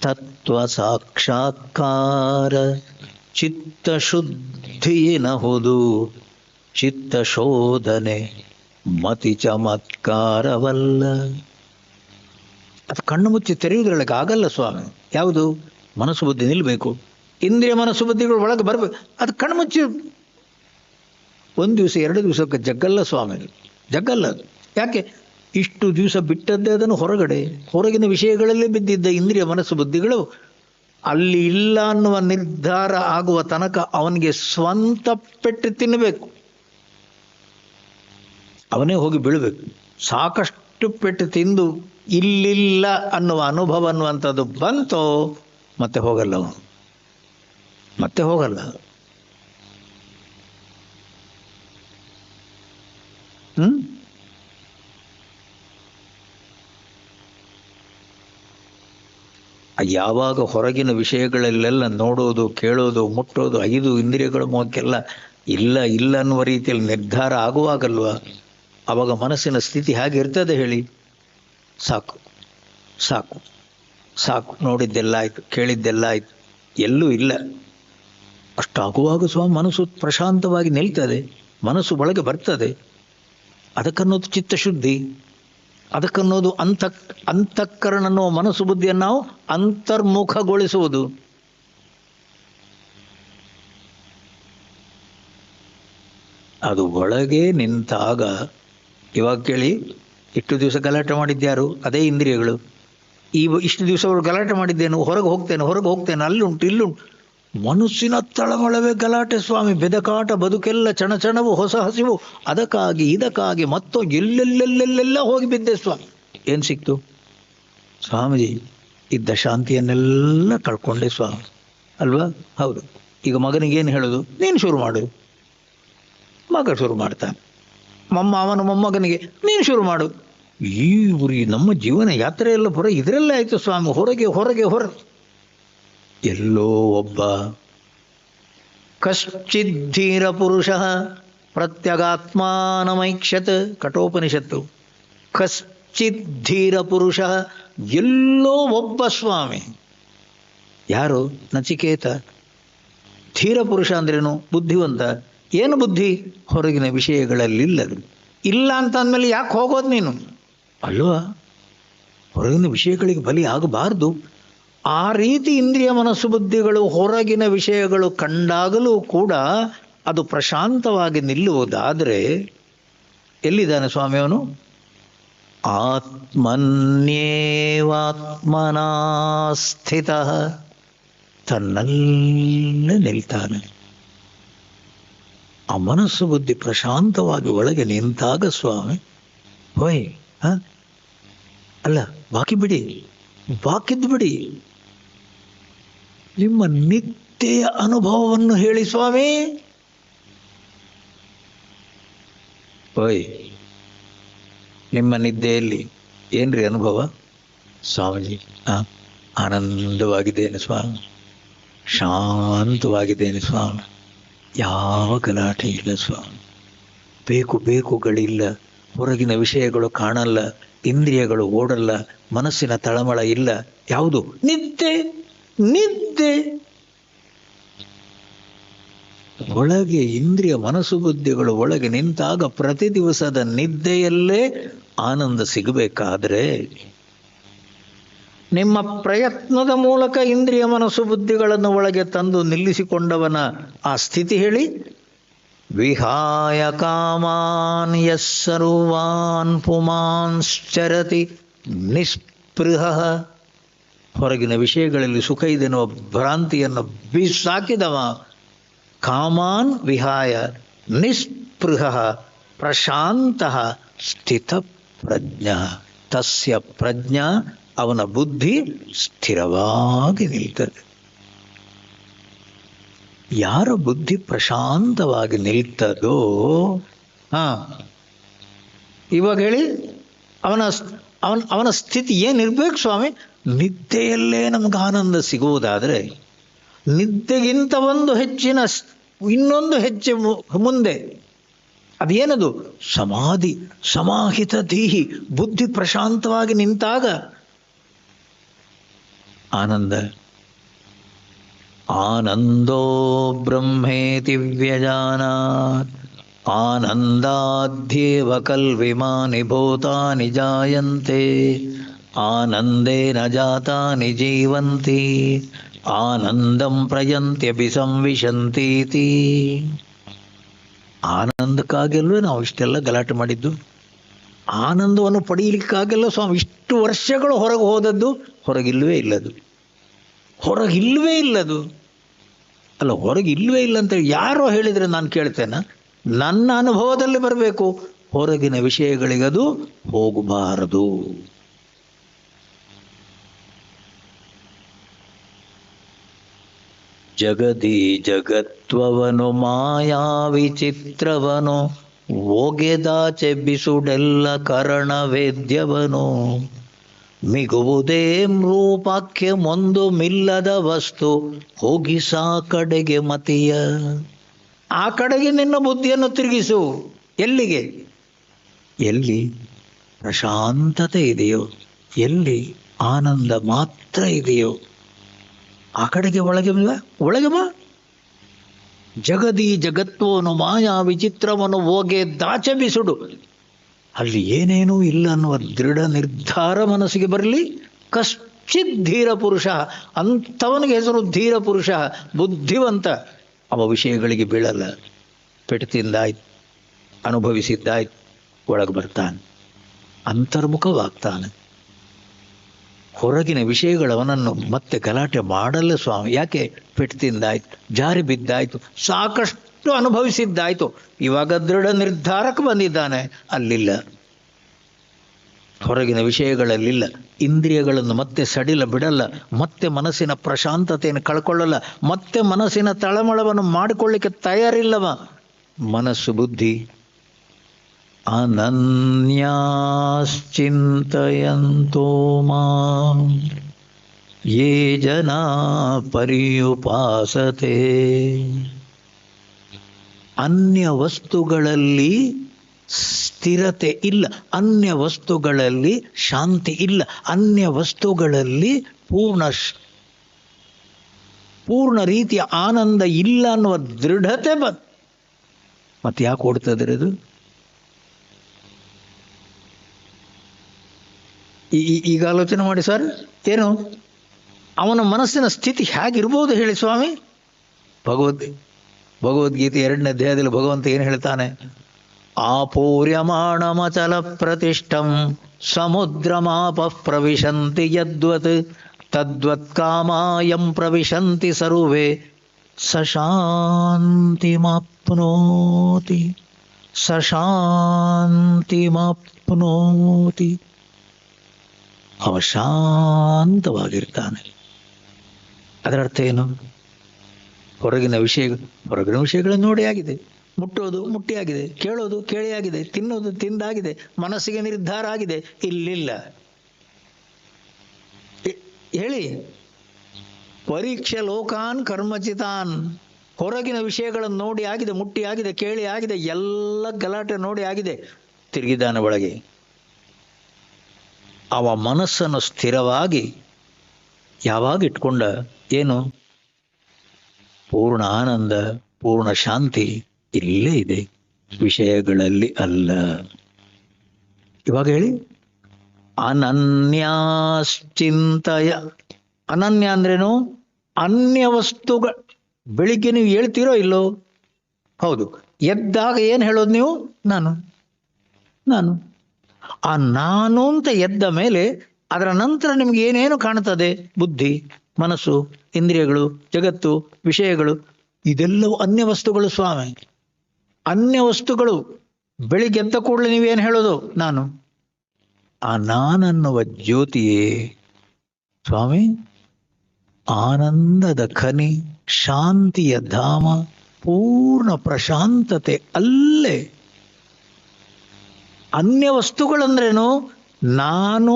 ತತ್ವ ಸಾಕ್ಷಾತ್ಕಾರ ಚಿತ್ತ ಶುದ್ಧಿಯಿನಹುದು, ಚಿತ್ತ ಶೋಧನೆ ಮತಿ ಚಮತ್ಕಾರವಲ್ಲ. ಅದು ಕಣ್ಣು ಮುಚ್ಚಿ ತೆರೆಯುವುದರೊಳಗೆ ಆಗಲ್ಲ ಸ್ವಾಮಿ. ಯಾವುದು? ಮನಸ್ಸು ಬುದ್ಧಿ ನಿಲ್ಲಬೇಕು, ಇಂದ್ರಿಯ ಮನಸ್ಸು ಬುದ್ಧಿಗಳು ಒಳಗೆ ಬರಬೇಕು. ಅದು ಕಣ್ಣು ಮುಚ್ಚಿ ಒಂದು ದಿವಸ ಎರಡು ದಿವಸಕ್ಕೆ ಜಗ್ಗಲ್ಲ ಸ್ವಾಮಿ, ಜಗ್ಗಲ್ಲ. ಯಾಕೆ? ಇಷ್ಟು ದಿವಸ ಬಿಟ್ಟದ್ದೇ ಅದನ್ನು ಹೊರಗಿನ ವಿಷಯಗಳಲ್ಲಿ ಬಿದ್ದಿದ್ದ ಇಂದ್ರಿಯ ಮನಸ್ಸು ಬುದ್ಧಿಗಳು ಅಲ್ಲಿ ಇಲ್ಲ ಅನ್ನುವ ನಿರ್ಧಾರ ಆಗುವ ತನಕ ಅವನಿಗೆ ಸ್ವಂತ ಪೆಟ್ಟು ತಿನ್ನಬೇಕು, ಅವನೇ ಹೋಗಿ ಬೀಳಬೇಕು. ಸಾಕಷ್ಟು ಪೆಟ್ಟು ತಿಂದು ಇಲ್ಲಿಲ್ಲ ಅನ್ನುವ ಅನುಭವ ಅನ್ನುವಂಥದ್ದು ಬಂತೋ ಮತ್ತೆ ಹೋಗಲ್ಲ ಅವನು, ಮತ್ತೆ ಹೋಗಲ್ಲ. ಯಾವಾಗ ಹೊರಗಿನ ವಿಷಯಗಳಲ್ಲೆಲ್ಲ ನೋಡೋದು, ಕೇಳೋದು, ಮುಟ್ಟೋದು, 5 ಇಂದ್ರಿಯಗಳ ಮೂಲಕ್ಕೆಲ್ಲ ಇಲ್ಲ ಇಲ್ಲ ಅನ್ನುವ ರೀತಿಯಲ್ಲಿ ನಿರ್ಧಾರ ಆಗುವಾಗಲ್ವ, ಆವಾಗ ಮನಸ್ಸಿನ ಸ್ಥಿತಿ ಹೇಗಿರ್ತದೆ ಹೇಳಿ? ಸಾಕು ಸಾಕು ಸಾಕು, ನೋಡಿದ್ದೆಲ್ಲ ಆಯಿತು, ಕೇಳಿದ್ದೆಲ್ಲ ಆಯಿತು, ಎಲ್ಲೂ ಇಲ್ಲ. ಅಷ್ಟಾಗುವಾಗ ಸ್ವಾಮಿ ಮನಸ್ಸು ಪ್ರಶಾಂತವಾಗಿ ನಿಲ್ತದೆ, ಮನಸ್ಸು ಒಳಗೆ ಬರ್ತದೆ. ಅದಕ್ಕನ್ನೋದು ಚಿತ್ತಶುದ್ಧಿ, ಅದಕ್ಕನ್ನೋದು ಅಂತಃಕರಣ ಅನ್ನೋ ಮನಸ್ಸು ಬುದ್ಧಿಯನ್ನು ನಾವು ಅಂತರ್ಮುಖಗೊಳಿಸುವುದು. ಅದು ಒಳಗೆ ನಿಂತಾಗ, ಇವಾಗ ಕೇಳಿ, ಇಷ್ಟು ದಿವಸ ಗಲಾಟೆ ಮಾಡಿದ್ಯಾರು? ಅದೇ ಇಂದ್ರಿಯಗಳು. ಇಷ್ಟು ದಿವಸ ಅವರು ಗಲಾಟೆ ಮಾಡಿದ್ದೇನು, ಹೊರಗೆ ಹೋಗ್ತೇನೆ, ಅಲ್ಲುಂಟು ಇಲ್ಲುಂಟು. ಮನಸ್ಸಿನ ತಳಮಳವೇ ಗಲಾಟೆ ಸ್ವಾಮಿ, ಬೆದಕಾಟ, ಬದುಕೆಲ್ಲ ಚಣಚಣವು, ಹೊಸ ಹಸಿವು, ಇದಕ್ಕಾಗಿ ಮತ್ತೋ ಎಲ್ಲೆಲ್ಲೆಲ್ಲೆಲ್ಲ ಹೋಗಿ ಬಿದ್ದೆ ಸ್ವಾಮಿ. ಏನು ಸಿಕ್ತು ಸ್ವಾಮೀಜಿ? ಇದ್ದ ಶಾಂತಿಯನ್ನೆಲ್ಲ ಕಳ್ಕೊಂಡೆ ಸ್ವಾಮಿ, ಅಲ್ವಾ? ಹೌದು. ಈಗ ಮಗನಿಗೇನು ಹೇಳೋದು? ನೀನು ಶುರು ಮಾಡು. ಮಗ ಶುರು ಮಾಡ್ತಾನೆ. ಅವನ ಮೊಮ್ಮಗನಿಗೆ ನೀನು ಶುರು ಮಾಡು. ಈ ನಮ್ಮ ಜೀವನ ಯಾತ್ರೆ ಎಲ್ಲ ಇದರಲ್ಲೇ ಆಯಿತು ಸ್ವಾಮಿ. ಹೊರಗೆ ಎಲ್ಲೋ ಒಬ್ಬ ಕಶ್ಚಿದ್ಧೀರ ಪುರುಷ ಪ್ರತ್ಯಗಾತ್ಮಾನಮೈಕ್ಷತ್, ಕಠೋಪನಿಷತ್ತು. ಕಶ್ಚಿದ್ಧೀರ ಪುರುಷ, ಎಲ್ಲೋ ಒಬ್ಬ ಸ್ವಾಮಿ. ಯಾರು? ನಚಿಕೇತ. ಧೀರ ಪುರುಷ ಅಂದ್ರೇನು? ಬುದ್ಧಿವಂತ. ಏನು ಬುದ್ಧಿ? ಹೊರಗಿನ ವಿಷಯಗಳಲ್ಲಿಲ್ಲದು. ಇಲ್ಲ ಅಂತ ಅಂದಮೇಲೆ ಯಾಕೆ ಹೋಗೋದು ನೀನು, ಅಲ್ವಾ? ಹೊರಗಿನ ವಿಷಯಗಳಿಗೆ ಬಲಿ ಆಗಬಾರ್ದು. ಆ ರೀತಿ ಇಂದ್ರಿಯ ಮನಸ್ಸು ಬುದ್ಧಿಗಳು ಹೊರಗಿನ ವಿಷಯಗಳು ಕಂಡಾಗಲೂ ಕೂಡ ಅದು ಪ್ರಶಾಂತವಾಗಿ ನಿಲ್ಲುವುದಾದರೆ ಎಲ್ಲಿದ್ದಾನೆ ಸ್ವಾಮಿಯವನು? ಆತ್ಮನ್ಯೇವಾತ್ಮನಾ ಸ್ಥಿತಃ, ತನ್ನಲ್ಲೇ ನಿಲ್ತಾನೆ. ಆ ಮನಸ್ಸು ಬುದ್ಧಿ ಪ್ರಶಾಂತವಾಗಿ ಒಳಗೆ ನಿಂತಾಗ ಸ್ವಾಮಿ, ಹೋಯ್ ಅಲ್ಲ, ಬಾಕಿದ್ದು ಬಿಡಿ, ನಿಮ್ಮ ನಿತ್ಯೆಯ ಅನುಭವವನ್ನು ಹೇಳಿ ಸ್ವಾಮಿ. ಓಯ್, ನಿಮ್ಮ ನಿದ್ದೆಯಲ್ಲಿ ಏನ್ರಿ ಅನುಭವ ಸ್ವಾಮೀಜಿ? ಆನಂದವಾಗಿದ್ದೇನೆ ಸ್ವಾಮಿ, ಶಾಂತವಾಗಿದ್ದೇನೆ ಸ್ವಾಮಿ, ಯಾವ ಗಲಾಟೆ ಇಲ್ಲ ಸ್ವಾಮಿ, ಬೇಕುಗಳಿಲ್ಲ, ಹೊರಗಿನ ವಿಷಯಗಳು ಕಾಣಲ್ಲ, ಇಂದ್ರಿಯಗಳು ಓಡಲ್ಲ, ಮನಸ್ಸಿನ ತಳಮಳ ಇಲ್ಲ. ಯಾವುದು? ನಿದ್ದೆ. ಒಳಗೆ ಇಂದ್ರಿಯ ಮನಸ್ಸು ಬುದ್ಧಿಗಳು ಒಳಗೆ ನಿಂತಾಗ ಪ್ರತಿ ದಿವಸದ ನಿದ್ದೆಯಲ್ಲೇ ಆನಂದ ಸಿಗಬೇಕಾದ್ರೆ ನಿಮ್ಮ ಪ್ರಯತ್ನದ ಮೂಲಕ ಇಂದ್ರಿಯ ಮನಸ್ಸು ಬುದ್ಧಿಗಳನ್ನು ಒಳಗೆ ತಂದು ನಿಲ್ಲಿಸಿಕೊಂಡವನ ಆ ಸ್ಥಿತಿ ಹೇಳಿ. ವಿಹಾಯ ಕಾಮಾನ್ ಯಸ್ಸರ್ವಾನ್ ಪುಮಾಂಶ್ಚರತಿ ನಿಸ್ಪೃಹ. ಹೊರಗಿನ ವಿಷಯಗಳಲ್ಲಿ ಸುಖ ಇದೆನ್ನುವ ಭ್ರಾಂತಿಯನ್ನು ಬಿಸಾಕಿದವ. ಕಾಮಾನ್ ವಿಹಾಯ ನಿಸ್ಪೃಹ ಪ್ರಶಾಂತ ಸ್ಥಿತ ಪ್ರಜ್ಞ. ತಸ್ಯ ಪ್ರಜ್ಞಾ, ಅವನ ಬುದ್ಧಿ ಸ್ಥಿರವಾಗಿ ನಿಲ್ತದೆ. ಯಾರ ಬುದ್ಧಿ ಪ್ರಶಾಂತವಾಗಿ ನಿಲ್ತದೋ, ಇವಾಗ ಹೇಳಿ, ಅವನ ಸ್ಥಿತಿ ಏನಿರ್ಬೇಕು ಸ್ವಾಮಿ? ನಿದ್ದೆಯಲ್ಲೇ ನಮ್ಗೆ ಆನಂದ ಸಿಗುವುದಾದರೆ, ನಿದ್ದೆಗಿಂತ ಒಂದು ಹೆಚ್ಚಿನ ಇನ್ನೊಂದು ಹೆಜ್ಜೆ ಮುಂದೆ ಅದೇನದು? ಸಮಾಧಿ, ಸಮಾಹಿತ ದೇಹಿ, ಬುದ್ಧಿ ಪ್ರಶಾಂತವಾಗಿ ನಿಂತಾಗ ಆನಂದ. ಆನಂದೋ ಬ್ರಹ್ಮೇತಿ ವ್ಯಜಾನಾತ್ ಆನಂದಾಧ್ಯೇವ ಕಲ್ವಿಮಾನಿ ಭೂತಾನಿ ಜಾಯಂತೆ ಆನಂದೇನ ಜಾತಾನಿ ಜೀವಂತಿ ಆನಂದಂ ಪ್ರಯಂತ್ಯಪಿ ಸಂವಿಶಂತೀತಿ. ಆನಂದಕ್ಕಾಗೆಲ್ಲವೇ ನಾವು ಇಷ್ಟೆಲ್ಲ ಗಲಾಟೆ ಮಾಡಿದ್ದು. ಆನಂದವನ್ನು ಪಡೆಯಲಿಕ್ಕಾಗೆಲ್ಲ ಸ್ವಾಮಿ ಇಷ್ಟು ವರ್ಷಗಳು ಹೊರಗೆ ಹೋದದ್ದು. ಹೊರಗಿಲ್ವೇ ಇಲ್ಲದು ಅಲ್ಲ, ಹೊರಗಿಲ್ವೇ ಇಲ್ಲ ಅಂತೇಳಿ ಯಾರೋ ಹೇಳಿದರೆ ನಾನು ಕೇಳ್ತೇನೆ? ನನ್ನ ಅನುಭವದಲ್ಲಿ ಬರಬೇಕು. ಹೊರಗಿನ ವಿಷಯಗಳಿಗದು ಹೋಗಬಾರದು. ಜಗದಿ ಜಗತ್ವವನು ಮಾಯಾ ವಿಚಿತ್ರವನು ಒಗೆದಾಚೆ ಬಿಸುಡೆಲ್ಲ ಕರಣ ವೇದ್ಯವನು ಮಿಗುವುದೇಂ ರೂಪಾಖ್ಯ ಮೊಂದು ಮಿಲ್ಲದ ವಸ್ತು ಹೋಗಿಸಾ ಕಡೆಗೆ ಮತಿಯ. ಆ ಕಡೆಗೆ ನಿನ್ನ ಬುದ್ಧಿಯನ್ನು ತಿರುಗಿಸು. ಎಲ್ಲಿಗೆ? ಎಲ್ಲಿ ಪ್ರಶಾಂತತೆ ಇದೆಯೋ, ಎಲ್ಲಿ ಆನಂದ ಮಾತ್ರ ಇದೆಯೋ ಆ ಕಡೆಗೆ ಒಳಗೆ ಬಾ. ಜಗದಿ ಜಗತ್ವನು ಮಾಯಾ ವಿಚಿತ್ರವನ್ನು ಹೋಗೆ ದಾಚೆ ಬಿಸುಡು. ಅಲ್ಲಿ ಏನೇನೂ ಇಲ್ಲ ಅನ್ನುವ ದೃಢ ನಿರ್ಧಾರ ಮನಸ್ಸಿಗೆ ಬರಲಿ. ಕಶ್ಚಿತ್ ಧೀರ ಪುರುಷ, ಅಂಥವನಿಗೆ ಹೆಸರು ಧೀರ ಪುರುಷ, ಬುದ್ಧಿವಂತ. ಅವ ವಿಷಯಗಳಿಗೆ ಬೀಳಲ್ಲ. ಪೆಟ್ಟು ತಿಂದಾಯ್ತು, ಅನುಭವಿಸಿದ್ದಾಯ್ತು, ಒಳಗೆ ಬರ್ತಾನೆ, ಅಂತರ್ಮುಖವಾಗ್ತಾನೆ. ಹೊರಗಿನ ವಿಷಯಗಳವನನ್ನು ಮತ್ತೆ ಗಲಾಟೆ ಮಾಡಲ್ಲ ಸ್ವಾಮಿ. ಯಾಕೆ? ಪೆಟ್ಟು ತಿಂದಾಯ್ತು, ಜಾರಿ ಬಿದ್ದಾಯ್ತು, ಸಾಕಷ್ಟು ಅನುಭವಿಸಿದ್ದಾಯ್ತು, ಇವಾಗ ದೃಢ ನಿರ್ಧಾರಕ್ಕೆ ಬಂದಿದ್ದಾನೆ. ಅಲ್ಲಿಲ್ಲ, ಹೊರಗಿನ ವಿಷಯಗಳಲ್ಲಿಲ್ಲ. ಇಂದ್ರಿಯಗಳನ್ನು ಮತ್ತೆ ಸಡಿಲ ಬಿಡಲ್ಲ, ಮತ್ತೆ ಮನಸ್ಸಿನ ಪ್ರಶಾಂತತೆಯನ್ನು ಕಳ್ಕೊಳ್ಳಲ್ಲ, ಮತ್ತೆ ಮನಸ್ಸಿನ ತಳಮಳವನ್ನು ಮಾಡಿಕೊಳ್ಳಿಕ್ಕೆ ತಯಾರಿಲ್ಲವ. ಮನಸ್ಸು ಬುದ್ಧಿ ಅನನ್ಯಾಶ್ಚಿಂತಯಂತೋ ಮಾಂ ಯೇ ಜನಾ ಪರ್ಯುಪಾಸತೆ. ಅನ್ಯ ವಸ್ತುಗಳಲ್ಲಿ ಸ್ಥಿರತೆ ಇಲ್ಲ, ಅನ್ಯ ವಸ್ತುಗಳಲ್ಲಿ ಶಾಂತಿ ಇಲ್ಲ, ಅನ್ಯ ವಸ್ತುಗಳಲ್ಲಿ ಪೂರ್ಣ ರೀತಿಯ ಆನಂದ ಇಲ್ಲ ಅನ್ನುವ ದೃಢತೆ ಮತ್ತೆ ಯಾಕೆ ಓಡ್ತದ್ರೆ ಇದು? ಈಗ ಆಲೋಚನೆ ಮಾಡಿ ಸರ್, ಏನು ಅವನ ಮನಸ್ಸಿನ ಸ್ಥಿತಿ ಹೇಗಿರ್ಬೋದು ಹೇಳಿ ಸ್ವಾಮಿ? ಭಗವದ್ಗೀತೆ 2ನೇ ಅಧ್ಯಾಯದಲ್ಲಿ ಭಗವಂತ ಏನು ಹೇಳ್ತಾನೆ? ಆಪೂರ್ಯಮಾಣಮಚಲ ಪ್ರತಿಷ್ಠಂ ಸಮುದ್ರಮಾಪ ಪ್ರವಿಶಂತಿ ಯದ್ವತ್ ತದ್ವತ್ ಕಾಮಾಯಂ ಪ್ರವಿಶಂತಿ ಸರ್ವೇ ಸಶಾಂತಿಮಾಪ್ನೋತಿ ಸಶಾಂತಿಮಾಪ್ನೋತಿ. ಅವ ಶಾಂತವಾಗಿರ್ತಾನೆ. ಅದರ ಅರ್ಥ ಏನು? ಹೊರಗಿನ ವಿಷಯಗಳನ್ನು ನೋಡಿ ಆಗಿದೆ, ಮುಟ್ಟೋದು ಮುಟ್ಟಿಯಾಗಿದೆ, ಕೇಳೋದು ಕೇಳಿಯಾಗಿದೆ, ತಿನ್ನೋದು ತಿಂದಾಗಿದೆ, ಮನಸ್ಸಿಗೆ ನಿರ್ಧಾರ ಆಗಿದೆ. ಇಲ್ಲಿಲ್ಲ ಹೇಳಿ. ಪರೀಕ್ಷೆ ಲೋಕಾನ್ ಕರ್ಮಚಿತಾನ್. ಹೊರಗಿನ ವಿಷಯಗಳನ್ನು ನೋಡಿ ಆಗಿದೆ, ಮುಟ್ಟಿ ಆಗಿದೆ, ಕೇಳಿ ಆಗಿದೆ, ಎಲ್ಲ ಗಲಾಟೆ ನೋಡಿ ಆಗಿದೆ, ತಿರುಗಿದಾನ ಒಳಗೆ. ಅವ ಮನಸ್ಸನ್ನು ಸ್ಥಿರವಾಗಿ ಯಾವಾಗ ಇಟ್ಕೊಂಡ ಏನು? ಪೂರ್ಣ ಆನಂದ, ಪೂರ್ಣ ಶಾಂತಿ ಇಲ್ಲೇ ಇದೆ, ವಿಷಯಗಳಲ್ಲಿ ಅಲ್ಲ. ಇವಾಗ ಹೇಳಿ, ಅನನ್ಯಾಶ್ಚಿಂತಯ. ಅನನ್ಯ ಅಂದ್ರೇನು? ಅನ್ಯ ವಸ್ತುಗಳ. ಬೆಳಿಗ್ಗೆ ನೀವು ಹೇಳ್ತೀರೋ ಇಲ್ಲೋ? ಹೌದು. ಎದ್ದಾಗ ಏನು ಹೇಳೋದು ನೀವು? ನಾನು. ಆ ನಾನು ಅಂತ ಎದ್ದ ಮೇಲೆ ಅದರ ನಂತರ ನಿಮ್ಗೆ ಏನೇನು ಕಾಣ್ತದೆ? ಬುದ್ಧಿ, ಮನಸ್ಸು, ಇಂದ್ರಿಯಗಳು, ಜಗತ್ತು, ವಿಷಯಗಳು, ಇದೆಲ್ಲವೂ ಅನ್ಯ ವಸ್ತುಗಳು ಸ್ವಾಮಿ. ಅನ್ಯ ವಸ್ತುಗಳು. ಬೆಳಿಗ್ಗೆ ಎದ್ದ ಕೂಡಲೇ ನೀವೇನು ಹೇಳೋದು? ನಾನು. ಆ ನಾನನ್ನುವ ಜ್ಯೋತಿಯೇ ಸ್ವಾಮಿ ಆನಂದದ ಖನಿ, ಶಾಂತಿಯ ಧಾಮ, ಪೂರ್ಣ ಪ್ರಶಾಂತತೆ ಅಲ್ಲೇ. ಅನ್ಯ ವಸ್ತುಗಳಂದ್ರೇನು? ನಾನು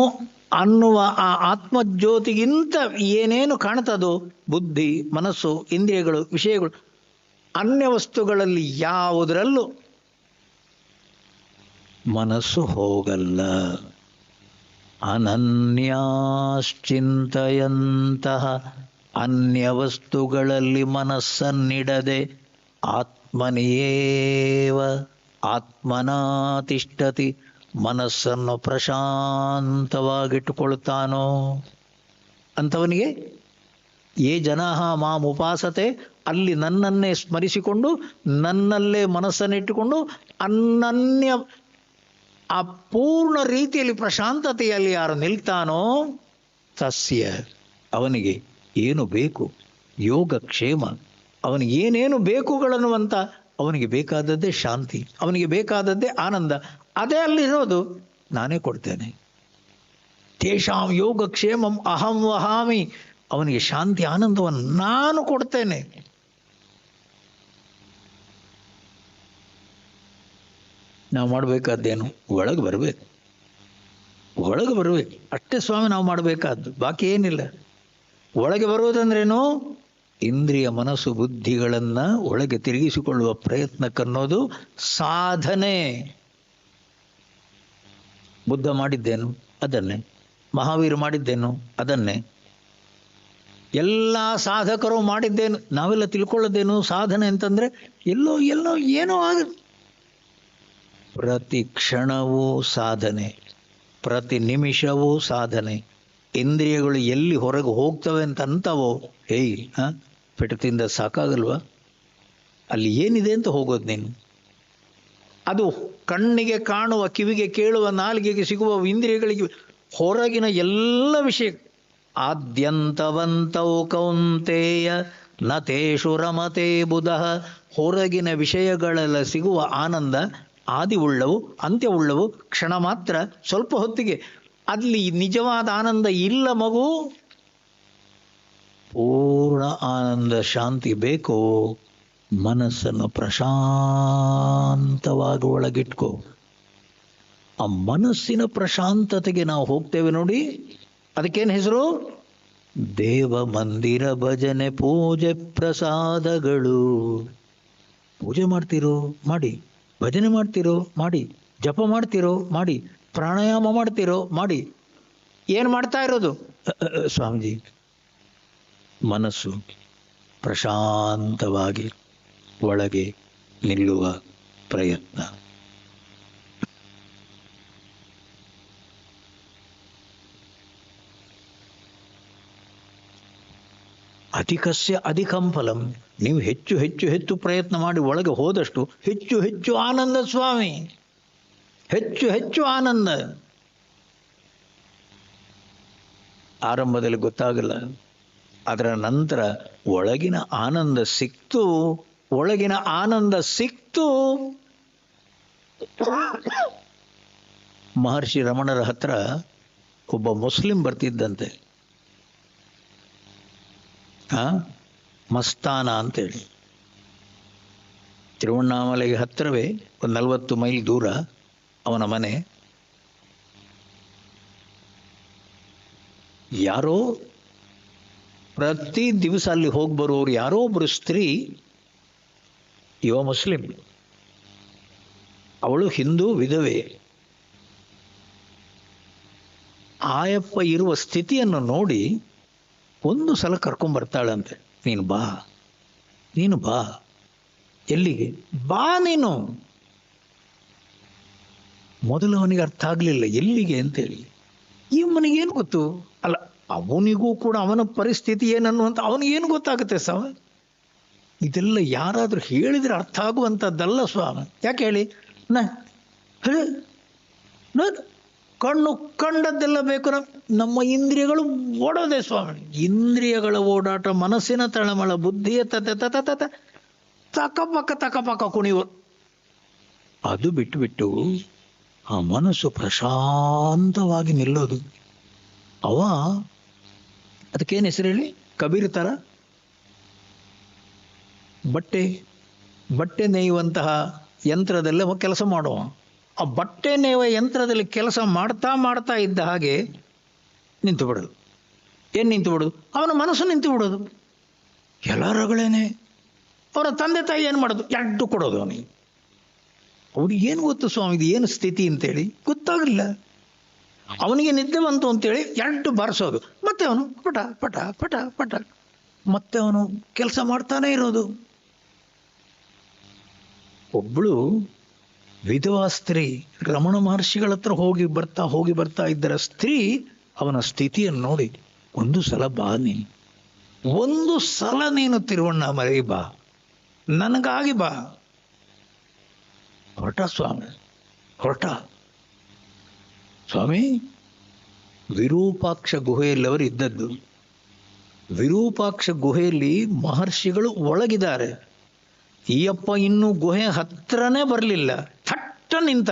ಅನ್ನುವ ಆ ಆತ್ಮಜ್ಯೋತಿಗಿಂತ ಏನೇನು ಕಾಣ್ತದೋ, ಬುದ್ಧಿ, ಮನಸ್ಸು, ಇಂದ್ರಿಯಗಳು, ವಿಷಯಗಳು, ಅನ್ಯ ವಸ್ತುಗಳಲ್ಲಿ ಯಾವುದರಲ್ಲೂ ಮನಸ್ಸು ಹೋಗಲ್ಲ. ಅನನ್ಯಾಶ್ಚಿಂತಯಂತಹ. ಅನ್ಯ ವಸ್ತುಗಳಲ್ಲಿ ಮನಸ್ಸನ್ನಿಡದೆ ಆತ್ಮನಿಯೇವ ಆತ್ಮನಾತಿಷ್ಠತಿ. ಮನಸ್ಸನ್ನು ಪ್ರಶಾಂತವಾಗಿಟ್ಟುಕೊಳ್ತಾನೋ ಅಂಥವನಿಗೆ ಯೇ ಜನಾಃ ಮಾಂ ಉಪಾಸತೆ. ಅಲ್ಲಿ ನನ್ನನ್ನೇ ಸ್ಮರಿಸಿಕೊಂಡು ನನ್ನಲ್ಲೇ ಮನಸ್ಸನ್ನಿಟ್ಟುಕೊಂಡು ಅನನ್ಯ ಆ ಪೂರ್ಣ ರೀತಿಯಲ್ಲಿ ಪ್ರಶಾಂತತೆಯಲ್ಲಿ ಯಾರು ನಿಲ್ತಾನೋ ತಸ್ಯ, ಅವನಿಗೆ ಏನು ಬೇಕು? ಯೋಗಕ್ಷೇಮ. ಅವನಿಗೆ ಏನೇನು ಬೇಕುಗಳನ್ನುವಂತ, ಅವನಿಗೆ ಬೇಕಾದದ್ದೇ ಶಾಂತಿ, ಅವನಿಗೆ ಬೇಕಾದದ್ದೇ ಆನಂದ. ಅದೇ ಅಲ್ಲಿರೋದು. ನಾನೇ ಕೊಡ್ತೇನೆ. ತೇಷಾಂ ಯೋಗಕ್ಷೇಮಂ ಅಹಂ ವಹಾಮಿ. ಅವನಿಗೆ ಶಾಂತಿ ಆನಂದವನ್ನು ನಾನು ಕೊಡ್ತೇನೆ. ನಾವು ಮಾಡಬೇಕಾದ್ದೇನು? ಒಳಗೆ ಬರಬೇಕು, ಒಳಗೆ ಬರಬೇಕು ಅಷ್ಟೇ ಸ್ವಾಮಿ ನಾವು ಮಾಡಬೇಕಾದ್ದು, ಬಾಕಿ ಏನಿಲ್ಲ. ಒಳಗೆ ಬರುವುದಂದ್ರೇನು? ಇಂದ್ರಿಯ ಮನಸ್ಸು ಬುದ್ಧಿಗಳನ್ನು ಒಳಗೆ ತಿರುಗಿಸಿಕೊಳ್ಳುವ ಪ್ರಯತ್ನಕ್ಕನ್ನೋದು ಸಾಧನೆ. ಬುದ್ಧ ಮಾಡಿದ್ದೇನು? ಅದನ್ನೇ. ಮಹಾವೀರ ಮಾಡಿದ್ದೇನು ಅದನ್ನೇ, ಎಲ್ಲ ಸಾಧಕರು ಮಾಡಿದ್ದೇನು. ನಾವೆಲ್ಲ ತಿಳ್ಕೊಳ್ಳೋದೇನು ಸಾಧನೆ ಅಂತಂದರೆ ಎಲ್ಲೋ ಎಲ್ಲೋ ಏನೋ ಆಗ. ಪ್ರತಿ ಕ್ಷಣವೂ ಸಾಧನೆ, ಪ್ರತಿ ನಿಮಿಷವೂ ಸಾಧನೆ. ಇಂದ್ರಿಯಗಳು ಎಲ್ಲಿ ಹೊರಗೆ ಹೋಗ್ತವೆ ಅಂತ ಅಂತವೋ, ಹೇಯ್ ಪೆಟತಿಂದ ಸಾಕಾಗಲ್ವಾ? ಅಲ್ಲಿ ಏನಿದೆ ಅಂತ ಹೋಗೋದು ನೀನು. ಅದು ಕಣ್ಣಿಗೆ ಕಾಣುವ, ಕಿವಿಗೆ ಕೇಳುವ, ನಾಲಿಗೆಗೆ ಸಿಗುವ ಇಂದ್ರಿಯಗಳಿಗೆ ಹೊರಗಿನ ಎಲ್ಲ ವಿಷಯ. ಆದ್ಯಂತವಂತೌ ಕೌಂತೆಯ ನ ತೇಷು ರಮತೆ ಬುಧಃ. ಹೊರಗಿನ ವಿಷಯಗಳೆಲ್ಲ ಸಿಗುವ ಆನಂದ ಆದಿ ಉಳ್ಳವು, ಅಂತ್ಯವುಳ್ಳವು, ಕ್ಷಣ ಮಾತ್ರ, ಸ್ವಲ್ಪ ಹೊತ್ತಿಗೆ. ಅಲ್ಲಿ ನಿಜವಾದ ಆನಂದ ಇಲ್ಲ ಮಗು. ಪೂರ್ಣ ಆನಂದ ಶಾಂತಿ ಬೇಕು. ಮನಸ್ಸನ್ನು ಪ್ರಶಾಂತವಾಗಿ ಒಳಗಿಟ್ಕೋ. ಆ ಮನಸ್ಸಿನ ಪ್ರಶಾಂತತೆಗೆ ನಾವು ಹೋಗ್ತೇವೆ ನೋಡಿ, ಅದಕ್ಕೇನು ಹೆಸರು? ದೇವ ಮಂದಿರ ಭಜನೆ ಪೂಜೆ ಪ್ರಸಾದಗಳು. ಪೂಜೆ ಮಾಡ್ತೀರೋ ಮಾಡಿ, ಭಜನೆ ಮಾಡ್ತೀರೋ ಮಾಡಿ, ಜಪ ಮಾಡ್ತೀರೋ ಮಾಡಿ, ಪ್ರಾಣಾಯಾಮ ಮಾಡ್ತೀರೋ ಮಾಡಿ. ಏನು ಮಾಡ್ತಾ ಇರೋದು ಸ್ವಾಮೀಜಿ? ಮನಸ್ಸು ಪ್ರಶಾಂತವಾಗಿ ಒಳಗೆ ನಿಲ್ಲುವ ಪ್ರಯತ್ನ. ಅಧಿಕಸ್ಯ ಅಧಿಕಂ ಫಲಂ. ನೀವು ಹೆಚ್ಚು ಹೆಚ್ಚು ಹೆಚ್ಚು ಪ್ರಯತ್ನ ಮಾಡಿ ಒಳಗೆ ಹೋದಷ್ಟು ಹೆಚ್ಚು ಹೆಚ್ಚು ಆನಂದ ಸ್ವಾಮಿ, ಹೆಚ್ಚು ಹೆಚ್ಚು ಆನಂದ. ಆರಂಭದಲ್ಲಿ ಗೊತ್ತಾಗಲ್ಲ, ಅದರ ನಂತರ ಒಳಗಿನ ಆನಂದ ಸಿಕ್ತು. ಒಳಗಿನ ಆನಂದ ಸಿಕ್ತು. ಮಹರ್ಷಿ ರಮಣರ ಹತ್ರ ಒಬ್ಬ ಮುಸ್ಲಿಂ ಬರ್ತಿದ್ದಂತೆ, ಮಸ್ತಾನ ಅಂತೇಳಿ. ತಿರುವಣ್ಣಾಮಲೆಗೆ ಹತ್ತಿರವೇ ಒಂದು 40 ಮೈಲ್ ದೂರ ಅವನ ಮನೆ. ಯಾರೋ ಪ್ರತಿ ದಿವಸ ಅಲ್ಲಿ ಹೋಗಿ ಬರೋರು ಯಾರೋ ಒಬ್ಬರು ಸ್ತ್ರೀ, ಇವ ಮುಸ್ಲಿಂ, ಅವಳು ಹಿಂದೂ ವಿಧವೆ. ಆಯಪ್ಪ ಇರುವ ಸ್ಥಿತಿಯನ್ನು ನೋಡಿ ಒಂದು ಸಲ ಕರ್ಕೊಂಬರ್ತಾಳಂತೆ. ನೀನು ಬಾ, ನೀನು ಬಾ. ಎಲ್ಲಿಗೆ? ಬಾ ನೀನು. ಮೊದಲು ಅವನಿಗೆ ಅರ್ಥ ಆಗಲಿಲ್ಲ ಎಲ್ಲಿಗೆ ಅಂತೇಳಿ. ಇವನಿಗೇನು ಗೊತ್ತು? ಅಲ್ಲ, ಅವನಿಗೂ ಕೂಡ ಅವನ ಪರಿಸ್ಥಿತಿ ಏನನ್ನುವಂತ ಅವನಿಗೇನು ಗೊತ್ತಾಗುತ್ತೆ ಸ್ವಾಮಿ? ಇದೆಲ್ಲ ಯಾರಾದರೂ ಹೇಳಿದರೆ ಅರ್ಥ ಆಗುವಂಥದ್ದಲ್ಲ ಸ್ವಾಮಿ. ಯಾಕೆ ಹೇಳಿ? ಕಣ್ಣು ಕಂಡದ್ದೆಲ್ಲ ಬೇಕು. ನಮ್ಮ ಇಂದ್ರಿಯಗಳು ಓಡೋದೆ ಸ್ವಾಮಿ. ಇಂದ್ರಿಯಗಳ ಓಡಾಟ, ಮನಸ್ಸಿನ ತಳಮಳ, ಬುದ್ಧಿಯ ತಕಪಕ್ಕ ಕುಣಿಯುವ. ಅದು ಬಿಟ್ಟು ಆ ಮನಸ್ಸು ಪ್ರಶಾಂತವಾಗಿ ನಿಲ್ಲೋದು. ಅದಕ್ಕೇನು ಹೆಸರು ಹೇಳಿ? ಕಬೀರ್ ಥರ ಬಟ್ಟೆ ನೇಯುವಂತಹ ಯಂತ್ರದಲ್ಲೇ ಕೆಲಸ ಮಾಡುವ. ಆ ಬಟ್ಟೆ ನೇಯುವ ಯಂತ್ರದಲ್ಲಿ ಕೆಲಸ ಮಾಡ್ತಾ ಇದ್ದ ಹಾಗೆ ನಿಂತು ಬಿಡೋದು. ಏನು ನಿಂತು ಬಿಡೋದು? ಅವನ ಮನಸ್ಸು ನಿಂತು ಬಿಡೋದು. ಎಲ್ಲರಗಳೇನೆ. ಅವರ ತಂದೆ ತಾಯಿ ಏನು ಮಾಡೋದು? ಎಡ್ಡು ಕೊಡೋದು ಅವನಿಗೆ. ಅವ್ರಿಗೆ ಏನು ಗೊತ್ತು ಸ್ವಾಮಿ ಇದು ಏನು ಸ್ಥಿತಿ ಅಂತೇಳಿ? ಗೊತ್ತಾಗಲಿಲ್ಲ. ಅವನಿಗೆ ನಿದ್ದೆ ಬಂತು ಅಂತೇಳಿ ಎಡ್ಡು ಬಾರಿಸೋದು. ಮತ್ತೆ ಅವನು ಪಟ ಪಟ ಪಟ ಪಟ ಮತ್ತೆ ಅವನು ಕೆಲಸ ಮಾಡ್ತಾನೆ ಇರೋದು. ಒಬ್ಬಳು ವಿಧವಾ ಸ್ತ್ರೀ ರಮಣ ಮಹರ್ಷಿಗಳ ಹತ್ರ ಹೋಗಿ ಬರ್ತಾ ಇದ್ದರ ಸ್ತ್ರೀ ಅವನ ಸ್ಥಿತಿಯನ್ನು ನೋಡಿ, ಒಂದು ಸಲ ಬಾ ನೀನು, ಒಂದು ಸಲ ನೀನು ತಿರುವಣ್ಣಾಮಲೈ ಬಾ, ನನಗಾಗಿ ಬಾ. ಹೊರಟ ಸ್ವಾಮಿ. ವಿರೂಪಾಕ್ಷ ಗುಹೆಯಲ್ಲಿ ಅವರು ಇದ್ದದ್ದು. ವಿರೂಪಾಕ್ಷ ಗುಹೆಯಲ್ಲಿ ಮಹರ್ಷಿಗಳು ಒಳಗಿದ್ದಾರೆ. ಈಯಪ್ಪ ಇನ್ನೂ ಗುಹೆ ಹತ್ರನೇ ಬರಲಿಲ್ಲ. ಥಟ್ಟ ನಿಂತ.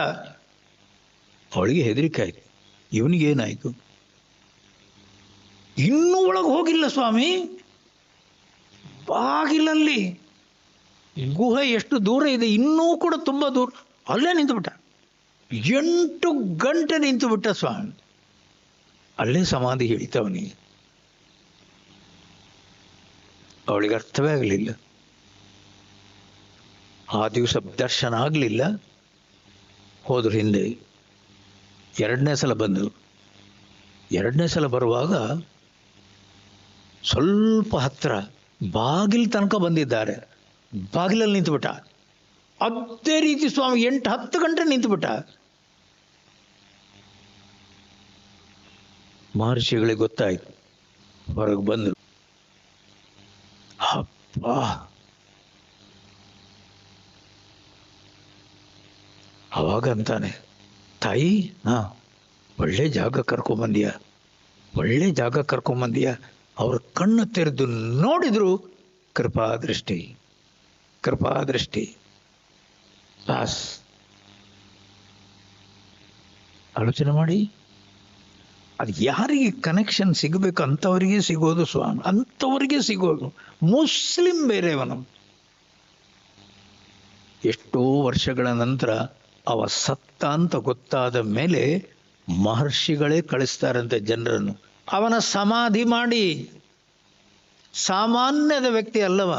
ಅವಳಿಗೆ ಹೆದರಿಕೆ ಆಯ್ತು. ಇವನಿಗೇನಾಯ್ತು? ಇನ್ನೂ ಒಳಗೆ ಹೋಗಿಲ್ಲ ಸ್ವಾಮಿ. ಬಾಗಿಲಲ್ಲಿ ಗುಹೆ ಎಷ್ಟು ದೂರ ಇದೆ, ಇನ್ನೂ ಕೂಡ ತುಂಬ ದೂರ. ಅಲ್ಲೇ ನಿಂತುಬಿಟ್ಟ. 8 ಗಂಟೆ ನಿಂತುಬಿಟ್ಟ ಸ್ವಾಮಿ. ಅಲ್ಲೇ ಸಮಾಧಿ ಹಿಡಿತವನಿಗೆ. ಅವಳಿಗೆ ಅರ್ಥವೇ ಆಗಲಿಲ್ಲ. ಆ ದಿವಸ ದರ್ಶನ ಆಗಲಿಲ್ಲ. ಹೋದ್ರು ಹಿಂದೆ. 2ನೇ ಸಲ ಬಂದರು. ಎರಡನೇ ಸಲ ಬರುವಾಗ ಸ್ವಲ್ಪ ಹತ್ರ ಬಾಗಿಲು ತನಕ ಬಂದಿದ್ದಾರೆ. ಬಾಗಿಲಲ್ಲಿ ನಿಂತುಬಿಟ್ಟ. ಅದೇ ರೀತಿ ಸ್ವಾಮಿ 8-10 ಗಂಟೆ ನಿಂತುಬಿಟ್ಟ. ಮಹರ್ಷಿಗಳಿಗೆ ಗೊತ್ತಾಯ್ತು, ಹೊರಗೆ ಬಂದರು. ಅಪ್ಪ, ಅವಾಗ ಅಂತಾನೆ, ತಾಯಿ ಒಳ್ಳೆ ಜಾಗ ಕರ್ಕೊಂಬಂದಿಯ, ಒಳ್ಳೆ ಜಾಗ ಕರ್ಕೊಂಬಂದಿಯ. ಅವ್ರ ಕಣ್ಣು ತೆರೆದು ನೋಡಿದ್ರು, ಕೃಪಾದೃಷ್ಟಿ, ಕೃಪಾದೃಷ್ಟಿ. ಬಾಸ್, ಆಲೋಚನೆ ಮಾಡಿ, ಅದು ಯಾರಿಗೆ ಕನೆಕ್ಷನ್ ಸಿಗಬೇಕು ಅಂಥವರಿಗೆ ಸಿಗೋದು ಸ್ವಾಮಿ, ಅಂಥವರಿಗೆ ಸಿಗೋದು. ಮುಸ್ಲಿಂ ಬೇರೆಯವನು. ಎಷ್ಟೋ ವರ್ಷಗಳ ನಂತರ ಅವ ಸತ್ತ ಅಂತ ಗೊತ್ತಾದ ಮೇಲೆ ಮಹರ್ಷಿಗಳೇ ಕಳಿಸ್ತಾರಂತೆ ಜನರನ್ನು. ಅವನ ಸಮಾಧಿ ಮಾಡಿ. ಸಾಮಾನ್ಯದ ವ್ಯಕ್ತಿ ಅಲ್ಲವ,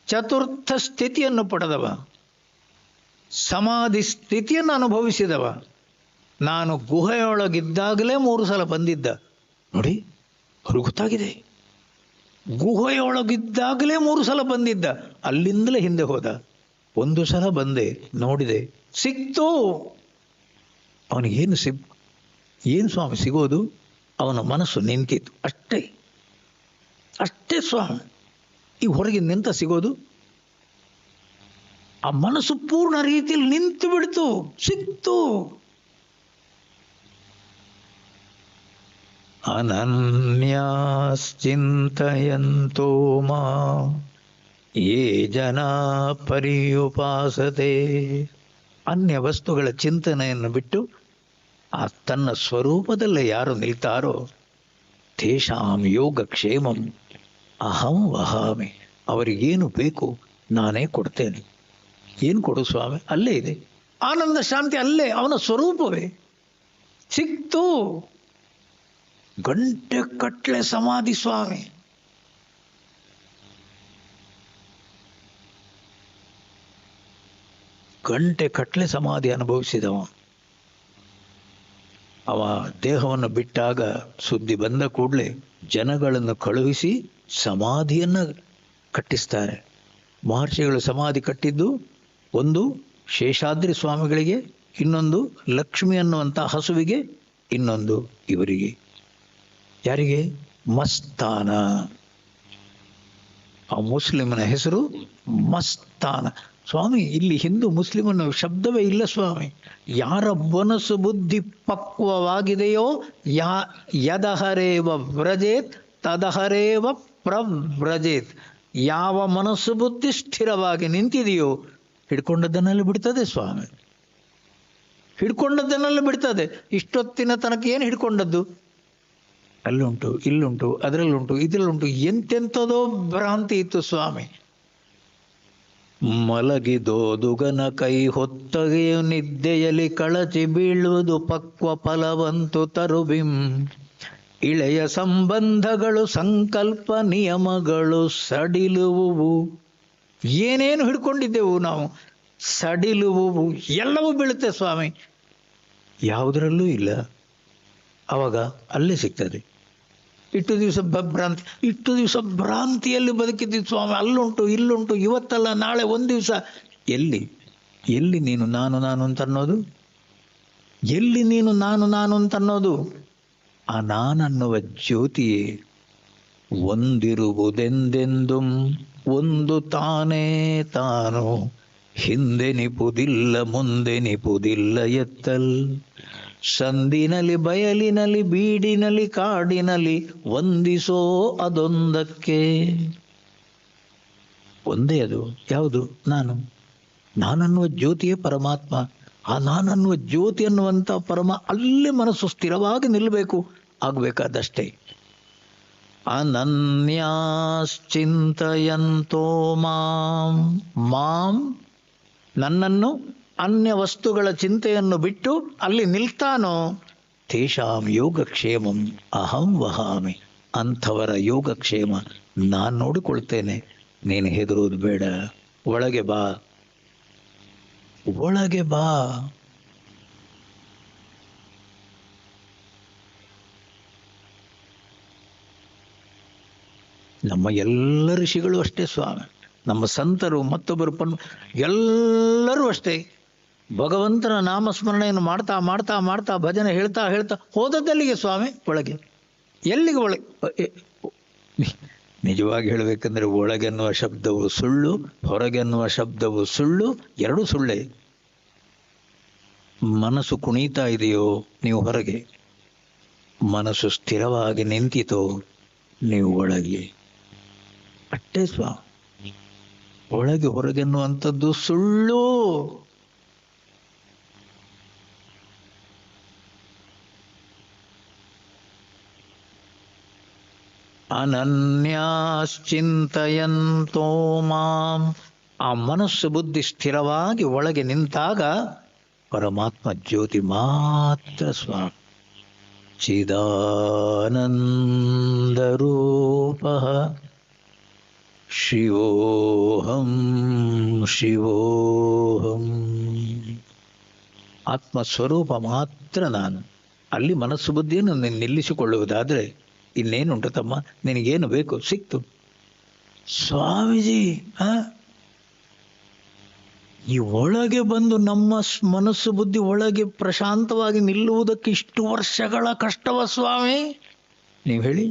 ಚತುರ್ಥ ಸ್ಥಿತಿಯನ್ನು ಪಡೆದವ, ಸಮಾಧಿ ಸ್ಥಿತಿಯನ್ನು ಅನುಭವಿಸಿದವ. ನಾನು ಗುಹೆಯೊಳಗಿದ್ದಾಗಲೇ 3 ಸಲ ಬಂದಿದ್ದ ನೋಡಿ, ಅವ್ರಿಗೆ ಗೊತ್ತಾಗಿದೆ. ಗುಹೆಯೊಳಗಿದ್ದಾಗಲೇ 3 ಸಲ ಬಂದಿದ್ದ, ಅಲ್ಲಿಂದಲೇ ಹಿಂದೆ ಹೋದ. 1 ಸಲ ಬಂದೆ, ನೋಡಿದೆ, ಸಿಕ್ತು. ಅವನಿಗೇನು ಏನು ಸ್ವಾಮಿ ಸಿಗೋದು? ಅವನ ಮನಸ್ಸು ನಿಂತಿತ್ತು, ಅಷ್ಟೇ, ಅಷ್ಟೇ ಸ್ವಾಮಿ. ಈ ಹೊರಗೆ ನಿಂತ ಸಿಗೋದು? ಆ ಮನಸ್ಸು ಪೂರ್ಣ ರೀತಿಯಲ್ಲಿ ನಿಂತು ಬಿಡ್ತು, ಸಿಕ್ತು. ಅನನ್ಯಾಶ್ಚಿಂತಯಂತೋ ಮಾಂ ಯೇ ಜನಾ ಪರ್ಯುಪಾಸತೆ. ಅನ್ಯ ವಸ್ತುಗಳ ಚಿಂತನೆಯನ್ನು ಬಿಟ್ಟು ಆ ತನ್ನ ಸ್ವರೂಪದಲ್ಲೇ ಯಾರು ನಿಲ್ತಾರೋ, ತೇಷಾಂ ಯೋಗಕ್ಷೇಮಂ ಅಹಂ ವಹಾಮಿ. ಅವರಿಗೇನು ಬೇಕು ನಾನೇ ಕೊಡ್ತೇನೆ. ಏನು ಕೊಡು ಸ್ವಾಮಿ? ಅಲ್ಲೇ ಇದೆ ಆನಂದ ಶಾಂತಿ, ಅಲ್ಲೇ ಅವನ ಸ್ವರೂಪವೇ. ಸಿಕ್ತು. ಗಂಟೆ ಕಟ್ಲೆ ಸಮಾಧಿ ಸ್ವಾಮಿ. ಗಂಟೆ ಕಟ್ಲೆ ಸಮಾಧಿ ಅನುಭವಿಸಿದವ. ಅವ ದೇಹವನ್ನು ಬಿಟ್ಟಾಗ ಸುದ್ದಿ ಬಂದ ಕೂಡಲೇ ಜನಗಳನ್ನು ಕಳುಹಿಸಿ ಸಮಾಧಿಯನ್ನು ಕಟ್ಟಿಸ್ತಾರೆ. ಮಹರ್ಷಿಗಳು ಸಮಾಧಿ ಕಟ್ಟಿದ್ದು ಒಂದು ಶೇಷಾದ್ರಿ ಸ್ವಾಮಿಗಳಿಗೆ, ಇನ್ನೊಂದು ಲಕ್ಷ್ಮಿ ಅನ್ನುವಂಥ ಹಸುವಿಗೆ, ಇನ್ನೊಂದು ಇವರಿಗೆ. ಯಾರಿಗೆ? ಮಸ್ತಾನ. ಆ ಮುಸ್ಲಿಮನ ಹೆಸರು ಮಸ್ತಾನ. ಸ್ವಾಮಿ, ಇಲ್ಲಿ ಹಿಂದೂ ಮುಸ್ಲಿಂ ಅನ್ನೋ ಶಬ್ದವೇ ಇಲ್ಲ ಸ್ವಾಮಿ. ಯಾರ ಮನಸ್ಸು ಬುದ್ಧಿ ಪಕ್ವವಾಗಿದೆಯೋ, ಯದಹರೇವ ವ್ರಜೇತ್ ತದಹರೇವ ಪ್ರವ್ರಜೇತ್. ಯಾವ ಮನಸ್ಸು ಬುದ್ಧಿ ಸ್ಥಿರವಾಗಿ ನಿಂತಿದೆಯೋ ಹಿಡ್ಕೊಂಡದ್ದನ್ನೆಲ್ಲ ಬಿಡ್ತದೆ ಸ್ವಾಮಿ, ಹಿಡ್ಕೊಂಡದ್ದನ್ನೆಲ್ಲ ಬಿಡ್ತದೆ. ಇಷ್ಟೊತ್ತಿನ ತನಕ ಏನು ಹಿಡ್ಕೊಂಡದ್ದು? ಅಲ್ಲುಂಟು, ಇಲ್ಲುಂಟು, ಅದರಲ್ಲುಂಟು, ಇದರಲ್ಲುಂಟು, ಎಂತೆಂಥದೋ ಭ್ರಾಂತಿ ಇತ್ತು ಸ್ವಾಮಿ. ಮಲಗಿದೋದುಗನ ಕೈ ಹೊತ್ತಗೆಯು ನಿದ್ದೆಯಲ್ಲಿ ಕಳಚಿ ಬೀಳುವುದು ಪಕ್ವ ಫಲವಂತು ತರುಬಿಂ. ಇಳೆಯ ಸಂಬಂಧಗಳು ಸಂಕಲ್ಪ ನಿಯಮಗಳು ಸಡಿಲುವುವು. ಏನೇನು ಹಿಡ್ಕೊಂಡಿದ್ದೆವು ನಾವು, ಸಡಿಲುವುವು, ಎಲ್ಲವೂ ಬೀಳುತ್ತೆ ಸ್ವಾಮಿ. ಯಾವುದರಲ್ಲೂ ಇಲ್ಲ. ಆವಾಗ ಅಲ್ಲೇ ಸಿಗ್ತದೆ. ಇಷ್ಟು ದಿವಸ ಭ್ರಾಂತಿ, ಇಷ್ಟು ದಿವಸ ಭ್ರಾಂತಿಯಲ್ಲಿ ಬದುಕಿದ್ದೀವಿ ಸ್ವಾಮಿ. ಅಲ್ಲುಂಟು, ಇಲ್ಲುಂಟು, ಇವತ್ತಲ್ಲ ನಾಳೆ ಒಂದು ದಿವಸ. ಎಲ್ಲಿ ಎಲ್ಲಿ ನೀನು ನಾನು ನಾನು ಅಂತ ಅನ್ನೋದು? ಎಲ್ಲಿ ನೀನು ನಾನು ನಾನು ಅಂತ ಅನ್ನೋದು? ಆ ನಾನನ್ನುವ ಜ್ಯೋತಿಯೇ ಒಂದಿರುವುದೆಂದೆಂದುಂ ಒಂದು ತಾನೇ ತಾನು. ಹಿಂದೆನಿಪುದಿಲ್ಲ ಮುಂದೆನಿಪುದಿಲ್ಲ ಎತ್ತಲ್. ಸಂದಿನಲ್ಲಿ ಬಯಲಿನಲ್ಲಿ ಬೀಡಿನಲ್ಲಿ ಕಾಡಿನಲ್ಲಿ ವಂದಿಸೋ ಅದೊಂದಕ್ಕೆ. ಒಂದೇ ಅದು. ಯಾವುದು? ನಾನು. ನಾನನ್ನುವ ಜ್ಯೋತಿಯೇ ಪರಮಾತ್ಮ. ಆ ನಾನನ್ನುವ ಜ್ಯೋತಿ ಅನ್ನುವಂಥ ಅಲ್ಲೇ ಮನಸ್ಸು ಸ್ಥಿರವಾಗಿ ನಿಲ್ಲಬೇಕು, ಆಗಬೇಕಾದಷ್ಟೇ. ಅನನ್ಯಾಶ್ಚಿಂತಯಂತೋ ಮಾಂ ಮಾಂ, ನನ್ನನ್ನು, ಅನ್ಯ ವಸ್ತುಗಳ ಚಿಂತೆಯನ್ನು ಬಿಟ್ಟು ಅಲ್ಲಿ ನಿಲ್ತಾನೋ, ತೇಷಾಂ ಯೋಗಕ್ಷೇಮಂ ಅಹಂ ವಹಾಮಿ. ಅಂಥವರ ಯೋಗಕ್ಷೇಮ ನಾನು ನೋಡಿಕೊಳ್ತೇನೆ. ನೀನು ಹೆದರೋದು ಬೇಡ. ಒಳಗೆ ಬಾ, ಒಳಗೆ ಬಾ. ನಮ್ಮ ಎಲ್ಲ ಋಷಿಗಳು ಅಷ್ಟೇ ಸ್ವಾಮಿ, ನಮ್ಮ ಸಂತರು ಮತ್ತೊಬ್ಬರು ಎಲ್ಲರೂ ಅಷ್ಟೇ. ಭಗವಂತನ ನಾಮಸ್ಮರಣೆಯನ್ನು ಮಾಡ್ತಾ ಮಾಡ್ತಾ ಮಾಡ್ತಾ ಭಜನೆ ಹೇಳ್ತಾ ಹೇಳ್ತಾ ಹೋದದ್ದಲ್ಲಿಗೆ ಸ್ವಾಮಿ ಒಳಗೆ, ಎಲ್ಲಿಗೆ ಒಳಗೆ. ನಿಜವಾಗಿ ಹೇಳಬೇಕಂದ್ರೆ ಒಳಗೆನ್ನುವ ಶಬ್ದವು ಸುಳ್ಳು, ಹೊರಗೆನ್ನುವ ಶಬ್ದವು ಸುಳ್ಳು, ಎರಡೂ ಸುಳ್ಳೆ. ಮನಸ್ಸು ಕುಣಿತಾ ಇದೆಯೋ ನೀವು ಹೊರಗೆ, ಮನಸ್ಸು ಸ್ಥಿರವಾಗಿ ನಿಂತಿತೋ ನೀವು ಒಳಗೆ. ಅಷ್ಟೇ ಸ್ವಾಮಿ. ಒಳಗೆ ಹೊರಗೆನ್ನುವಂಥದ್ದು ಸುಳ್ಳು. ಅನನ್ಯಾಶ್ಚಿಂತಯಂತೋ ಮಾಂ, ಆ ಮನಸ್ಸು ಬುದ್ಧಿ ಸ್ಥಿರವಾಗಿ ಒಳಗೆ ನಿಂತಾಗ ಪರಮಾತ್ಮ ಜ್ಯೋತಿ ಮಾತ್ರ ಸ್ವಾಮಿ. ಚಿದಾನಂದರೂಪ ಶಿವೋಹಂ ಶಿವೋಹಂ. ಆತ್ಮಸ್ವರೂಪ ಮಾತ್ರ ನಾನು. ಅಲ್ಲಿ ಮನಸ್ಸು ಬುದ್ಧಿಯನ್ನು ನಿಲ್ಲಿಸಿಕೊಳ್ಳುವುದಾದರೆ ಇನ್ನೇನುಂಟು ತಮ್ಮ, ನಿನಗೇನು ಬೇಕು ಸಿಕ್ತು. ಸ್ವಾಮೀಜಿ ಈ ಒಳಗೆ ಬಂದು ನಮ್ಮ ಮನಸ್ಸು ಬುದ್ಧಿ ಒಳಗೆ ಪ್ರಶಾಂತವಾಗಿ ನಿಲ್ಲುವುದಕ್ಕೆ ಇಷ್ಟು ವರ್ಷಗಳ ಕಷ್ಟವ ಸ್ವಾಮಿ, ನೀವು ಹೇಳಿ.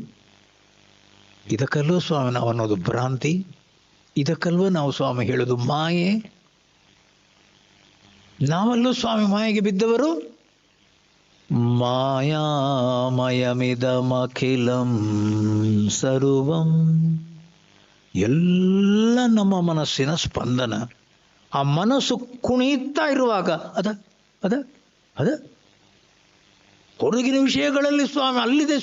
ಇದಕ್ಕಲ್ವ ಸ್ವಾಮಿ ನಾವು ಅನ್ನೋದು ಭ್ರಾಂತಿ, ಇದಕ್ಕಲ್ವ ನಾವು ಸ್ವಾಮಿ ಹೇಳೋದು ಮಾಯೆ. ನಾವಲ್ಲೂ ಸ್ವಾಮಿ ಮಾಯೆಗೆ ಬಿದ್ದವರು. ಮಾಯಾಮಯಮಿದಮಖಿಲಂ ಸರ್ವಂ, ಎಲ್ಲ ನಮ್ಮ ಮನಸ್ಸಿನ ಸ್ಪಂದನ. ಆ ಮನಸ್ಸು ಕುಣಿತಾ ಇರುವಾಗ ಅದ ಅದ ಅದ ಹೊರಗಿನ ವಿಷಯಗಳಲ್ಲಿ ಸ್ವಾಮಿ ಅಲ್ಲಿದೆ.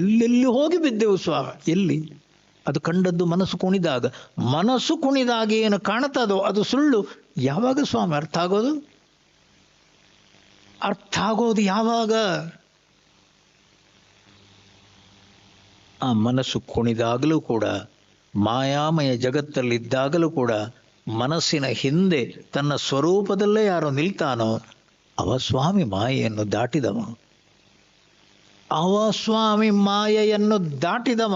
ಎಲ್ಲೆಲ್ಲಿ ಹೋಗಿ ಬಿದ್ದೆವು ಸ್ವಾಮಿ, ಎಲ್ಲಿ? ಅದು ಕಂಡದ್ದು ಮನಸ್ಸು ಕುಣಿದಾಗ. ಮನಸ್ಸು ಕುಣಿದಾಗ ಏನು ಕಾಣ್ತದೋ ಅದು ಸುಳ್ಳು. ಯಾವಾಗ ಸ್ವಾಮಿ ಅರ್ಥ ಆಗೋದು? ಅರ್ಥ ಆಗೋದು ಯಾವಾಗ? ಆ ಮನಸ್ಸು ಕುಣಿದಾಗಲೂ ಕೂಡ, ಮಾಯಾಮಯ ಜಗತ್ತಲ್ಲಿದ್ದಾಗಲೂ ಕೂಡ ಮನಸ್ಸಿನ ಹಿಂದೆ ತನ್ನ ಸ್ವರೂಪದಲ್ಲೇ ಯಾರೋ ನಿಲ್ತಾನೋ ಅವ ಸ್ವಾಮಿ ಮಾಯೆಯನ್ನು ದಾಟಿದವ. ಅವ ಸ್ವಾಮಿ ಮಾಯೆಯನ್ನು ದಾಟಿದವ.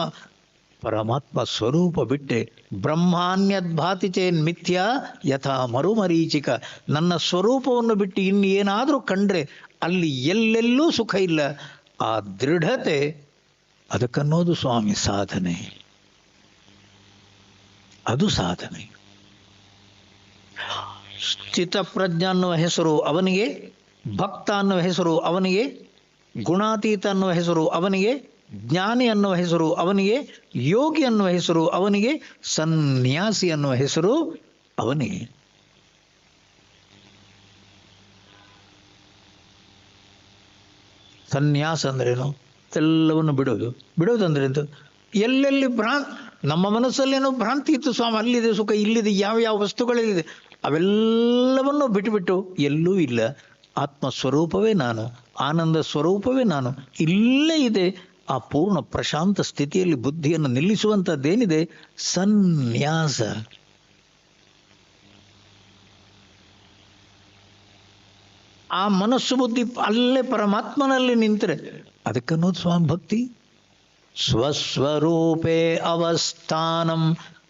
ಪರಮಾತ್ಮ ಸ್ವರೂಪ ಬಿಟ್ಟೆ ಬ್ರಹ್ಮಾನ್ಯದ್ಭಾತಿ ಚೇನ್ ಮಿಥ್ಯಾ ಯಥಾ ಮರುಮರೀಚಿಕ. ನನ್ನ ಸ್ವರೂಪವನ್ನು ಬಿಟ್ಟು ಇನ್ನೇನಾದರೂ ಕಂಡ್ರೆ ಅಲ್ಲಿ ಎಲ್ಲೆಲ್ಲೂ ಸುಖ ಇಲ್ಲ. ಆ ದೃಢತೆ, ಅದಕ್ಕನ್ನೋದು ಸ್ವಾಮಿ ಸಾಧನೆ. ಅದು ಸಾಧನೆ. ಸ್ಥಿತಪ್ರಜ್ಞ ಅನ್ನುವ ಹೆಸರು ಅವನಿಗೆ, ಭಕ್ತ ಅನ್ನುವ ಹೆಸರು ಅವನಿಗೆ, ಗುಣಾತೀತ ಅನ್ನುವ ಹೆಸರು ಅವನಿಗೆ, ಜ್ಞಾನಿ ಅನ್ನುವ ಹೆಸರು ಅವನಿಗೆ, ಯೋಗಿ ಅನ್ನುವ ಹೆಸರು ಅವನಿಗೆ, ಸನ್ಯಾಸಿ ಅನ್ನುವ ಹೆಸರು ಅವನಿಗೆ. ಸನ್ಯಾಸ ಅಂದ್ರೇನು? ಎಲ್ಲವನ್ನು ಬಿಡೋದು. ಬಿಡೋದಂದ್ರೆ ಎಂತ? ಎಲ್ಲೆಲ್ಲಿ ನಮ್ಮ ಮನಸ್ಸಲ್ಲೇನೋ ಭ್ರಾಂತಿ ಇತ್ತು ಸ್ವಾಮಿ, ಅಲ್ಲಿದೆ ಸುಖ, ಇಲ್ಲಿದೆ ಯಾವ ಯಾವ ವಸ್ತುಗಳಿದೆ, ಅವೆಲ್ಲವನ್ನು ಬಿಟ್ಟುಬಿಟ್ಟು ಎಲ್ಲೂ ಇಲ್ಲ, ಆತ್ಮಸ್ವರೂಪವೇ ನಾನು, ಆನಂದ ಸ್ವರೂಪವೇ ನಾನು, ಇಲ್ಲೇ ಇದೆ. ಆ ಪೂರ್ಣ ಪ್ರಶಾಂತ ಸ್ಥಿತಿಯಲ್ಲಿ ಬುದ್ಧಿಯನ್ನು ನಿಲ್ಲಿಸುವಂಥದ್ದೇನಿದೆ ಸನ್ಯಾಸ. ಆ ಮನಸ್ಸು ಬುದ್ಧಿ ಅಲ್ಲೇ ಪರಮಾತ್ಮನಲ್ಲಿ ನಿಂತರೆ ಅದಕ್ಕನ್ನೋದು ಸ್ವಾಮಿ ಭಕ್ತಿ. ಸ್ವಸ್ವರೂಪೇ ಅವಸ್ಥಾನಂ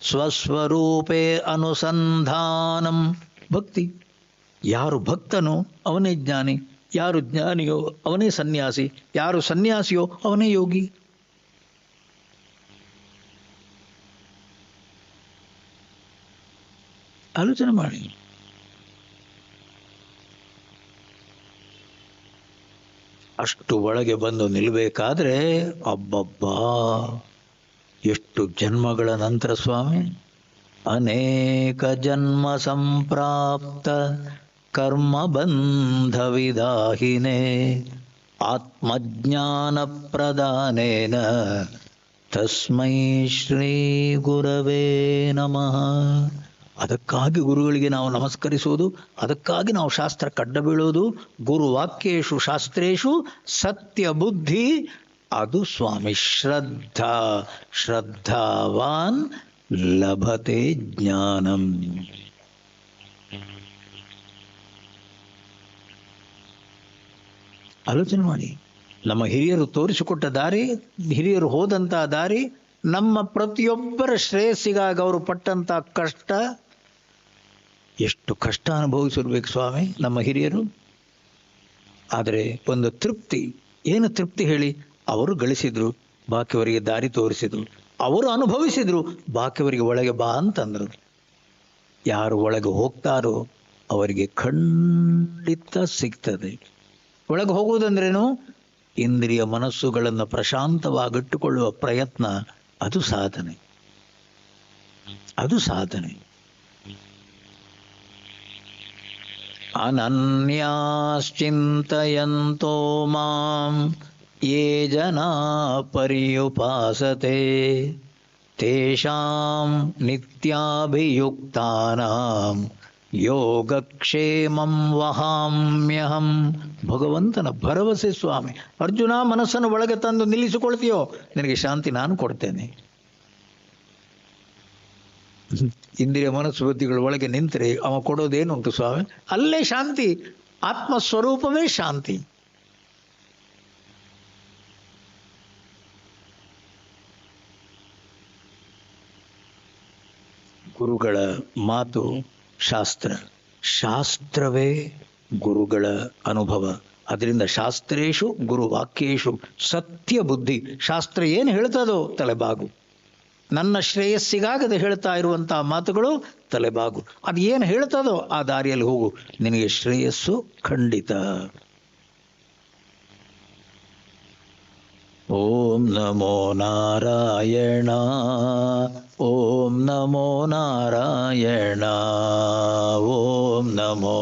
ಸ್ವಸ್ವರೂಪೇ ಅನುಸಂಧಾನಂ ಭಕ್ತಿ. ಯಾರು ಭಕ್ತನೋ ಅವನೇ ಜ್ಞಾನಿ, ಯಾರು ಜ್ಞಾನಿಯೋ ಅವನೇ ಸನ್ಯಾಸಿ, ಯಾರು ಸನ್ಯಾಸಿಯೋ ಅವನೇ ಯೋಗಿ. ಆಲೋಚನೆ ಮಾಡಿ. ಅಷ್ಟು ಒಳಗೆ ಬಂದು ನಿಲ್ಲಬೇಕಾದ್ರೆ ಅಬ್ಬಬ್ಬಾ ಎಷ್ಟು ಜನ್ಮಗಳ ನಂತರ ಸ್ವಾಮಿ. ಅನೇಕ ಜನ್ಮ ಸಂಪ್ರಾಪ್ತ ಕರ್ಮಬಂಧ ವಿದಾಹಿನೇ ಆತ್ಮಜ್ಞಾನ ಪ್ರದಾನೇನ ತಸ್ಮೈ ಶ್ರೀ ಗುರವೇ ನಮಃ. ಅದಕ್ಕಾಗಿ ಗುರುಗಳಿಗೆ ನಾವು ನಮಸ್ಕರಿಸುವುದು, ಅದಕ್ಕಾಗಿ ನಾವು ಶಾಸ್ತ್ರ ಕಡ್ಡ ಬೀಳೋದು. ಗುರುವಾಕ್ಯೇಶು ಶಾಸ್ತ್ರೇಶು ಸತ್ಯ ಬುದ್ಧಿ, ಅದು ಸ್ವಾಮಿ ಶ್ರದ್ಧಾ. ಶ್ರದ್ಧಾವಾನ್ ಲಭತೆ ಜ್ಞಾನಂ. ಆಲೋಚನೆ ಮಾಡಿ. ನಮ್ಮ ಹಿರಿಯರು ತೋರಿಸಿಕೊಟ್ಟ ದಾರಿ, ಹಿರಿಯರು ಹೋದಂಥ ದಾರಿ ನಮ್ಮ ಪ್ರತಿಯೊಬ್ಬರ ಶ್ರೇಯಸ್ಸಿಗಾಗಿ ಅವರು ಪಟ್ಟಂಥ ಕಷ್ಟ, ಎಷ್ಟು ಕಷ್ಟ ಅನುಭವಿಸಿರ್ಬೇಕು ಸ್ವಾಮಿ ನಮ್ಮ ಹಿರಿಯರು. ಆದರೆ ಒಂದು ತೃಪ್ತಿ, ಏನು ತೃಪ್ತಿ ಹೇಳಿ? ಅವರು ಗಳಿಸಿದ್ರು, ಬಾಕಿಯವರಿಗೆ ದಾರಿ ತೋರಿಸಿದ್ರು, ಅವರು ಅನುಭವಿಸಿದ್ರು, ಬಾಕಿಯವರಿಗೆ ಒಳಗೆ ಬಾ ಅಂತಂದರು. ಯಾರು ಒಳಗೆ ಹೋಗ್ತಾರೋ ಅವರಿಗೆ ಖಂಡಿತ ಸಿಗ್ತದೆ. ಒಳಗೆ ಹೋಗುವುದಂದ್ರೇನು? ಇಂದ್ರಿಯ ಮನಸ್ಸುಗಳನ್ನು ಪ್ರಶಾಂತವಾಗಿಟ್ಟುಕೊಳ್ಳುವ ಪ್ರಯತ್ನ, ಅದು ಸಾಧನೆ, ಅದು ಸಾಧನೆ. ಅನನ್ಯಾಶ್ಚಿಂತಯಂತೋ ಮಾಂ ಯೇ ಜನಾ ಪರ್ಯುಪಾಸತೆ ತೇಷಾಂ ನಿತ್ಯಾಭಿಯುಕ್ತಾನಾಂ ಯೋಗಕ್ಷೇಮಂ ವಹಾಮ್ಯಹಂ. ಭಗವಂತನ ಭರವಸೆ ಸ್ವಾಮಿ. ಅರ್ಜುನ, ಮನಸ್ಸನ್ನು ಒಳಗೆ ತಂದು ನಿಲ್ಲಿಸಿಕೊಳ್ತೀಯೋ ನಿನಗೆ ಶಾಂತಿ ನಾನು ಕೊಡ್ತೇನೆ. ಇಂದ್ರಿಯ ಮನಸ್ಸು ಬುದ್ಧಿಗಳು ಒಳಗೆ ನಿಂತರೆ ಅವ ಕೊಡೋದೇನುಂಟು ಸ್ವಾಮಿ? ಅಲ್ಲೇ ಶಾಂತಿ, ಆತ್ಮಸ್ವರೂಪವೇ ಶಾಂತಿ. ಗುರುಗಳ ಮಾತು ಶಾಸ್ತ್ರ, ಶಾಸ್ತ್ರವೇ ಗುರುಗಳ ಅನುಭವ. ಅದರಿಂದ ಶಾಸ್ತ್ರೇಶು ಗುರುವಾಕ್ಯೇಶು ಸತ್ಯ ಬುದ್ಧಿ. ಶಾಸ್ತ್ರ ಏನು ಹೇಳ್ತದೋ ತಲೆಬಾಗು. ನನ್ನ ಶ್ರೇಯಸ್ಸಿಗಾಗದೆ ಹೇಳ್ತಾ ಇರುವಂಥ ಮಾತುಗಳು ತಲೆಬಾಗು. ಅದು ಏನು ಹೇಳ್ತದೋ ಆ ದಾರಿಯಲ್ಲಿ ಹೋಗು, ನಿನಗೆ ಶ್ರೇಯಸ್ಸು ಖಂಡಿತ. ಓಂ ನಮೋ ನಾರಾಯಣ, ಓಂ ನಮೋ ನಾರಾಯಣ, ಓಂ ನಮೋ.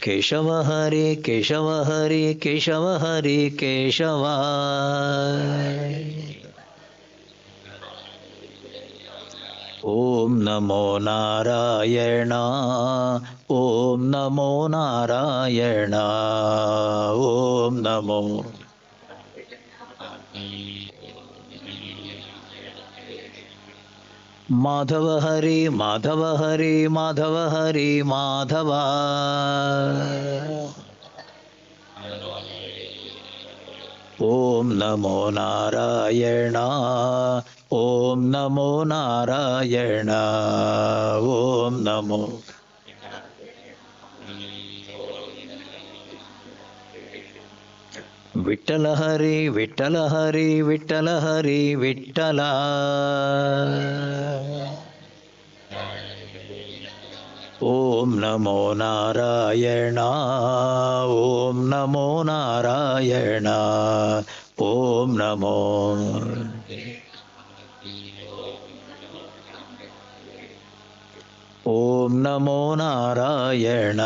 ಕೇಶವ ಹರಿ ಕೇಶವ ಹರಿ ಕೇಶವ ಹರಿ ಕೇಶವ. ಓಂ ನಮೋ ನಾರಾಯಣ, ಓಂ ನಮೋ ನಾರಾಯಣ, ಓಂ ನಮೋ. ಮಾಧವ ಹರಿ ಮಾಧವ ಹರಿ ಮಾಧವ ಹರಿ ಮಾಧವ. ಓಂ ನಮೋ ನಾರಾಯಣ, ಓಂ ನಮೋ ನಾರಾಯಣ, ಓಂ ನಮೋ. ವಿಠಲ ಹರಿ ವಿಠಲ ಹರಿ ವಿಠಲ ಹರಿ ವಿಠಲ. ಓಂ ನಮೋ ನಾರಾಯಣ, ಓಂ ನಮೋ ನಾರಾಯಣ, ಓಂ ನಮೋ. ಓಂ ನಮೋ ನಾರಾಯಣ.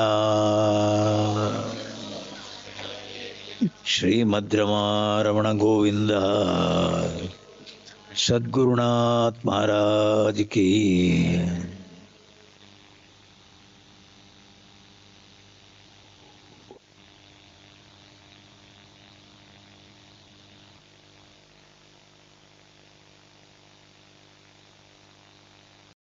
ಶ್ರೀಮದ್ ರಮಣ ಗೋವಿಂದ. ಸದ್ಗುರುನಾಥ ಮಹಾರಾಜ್ ಕಿ.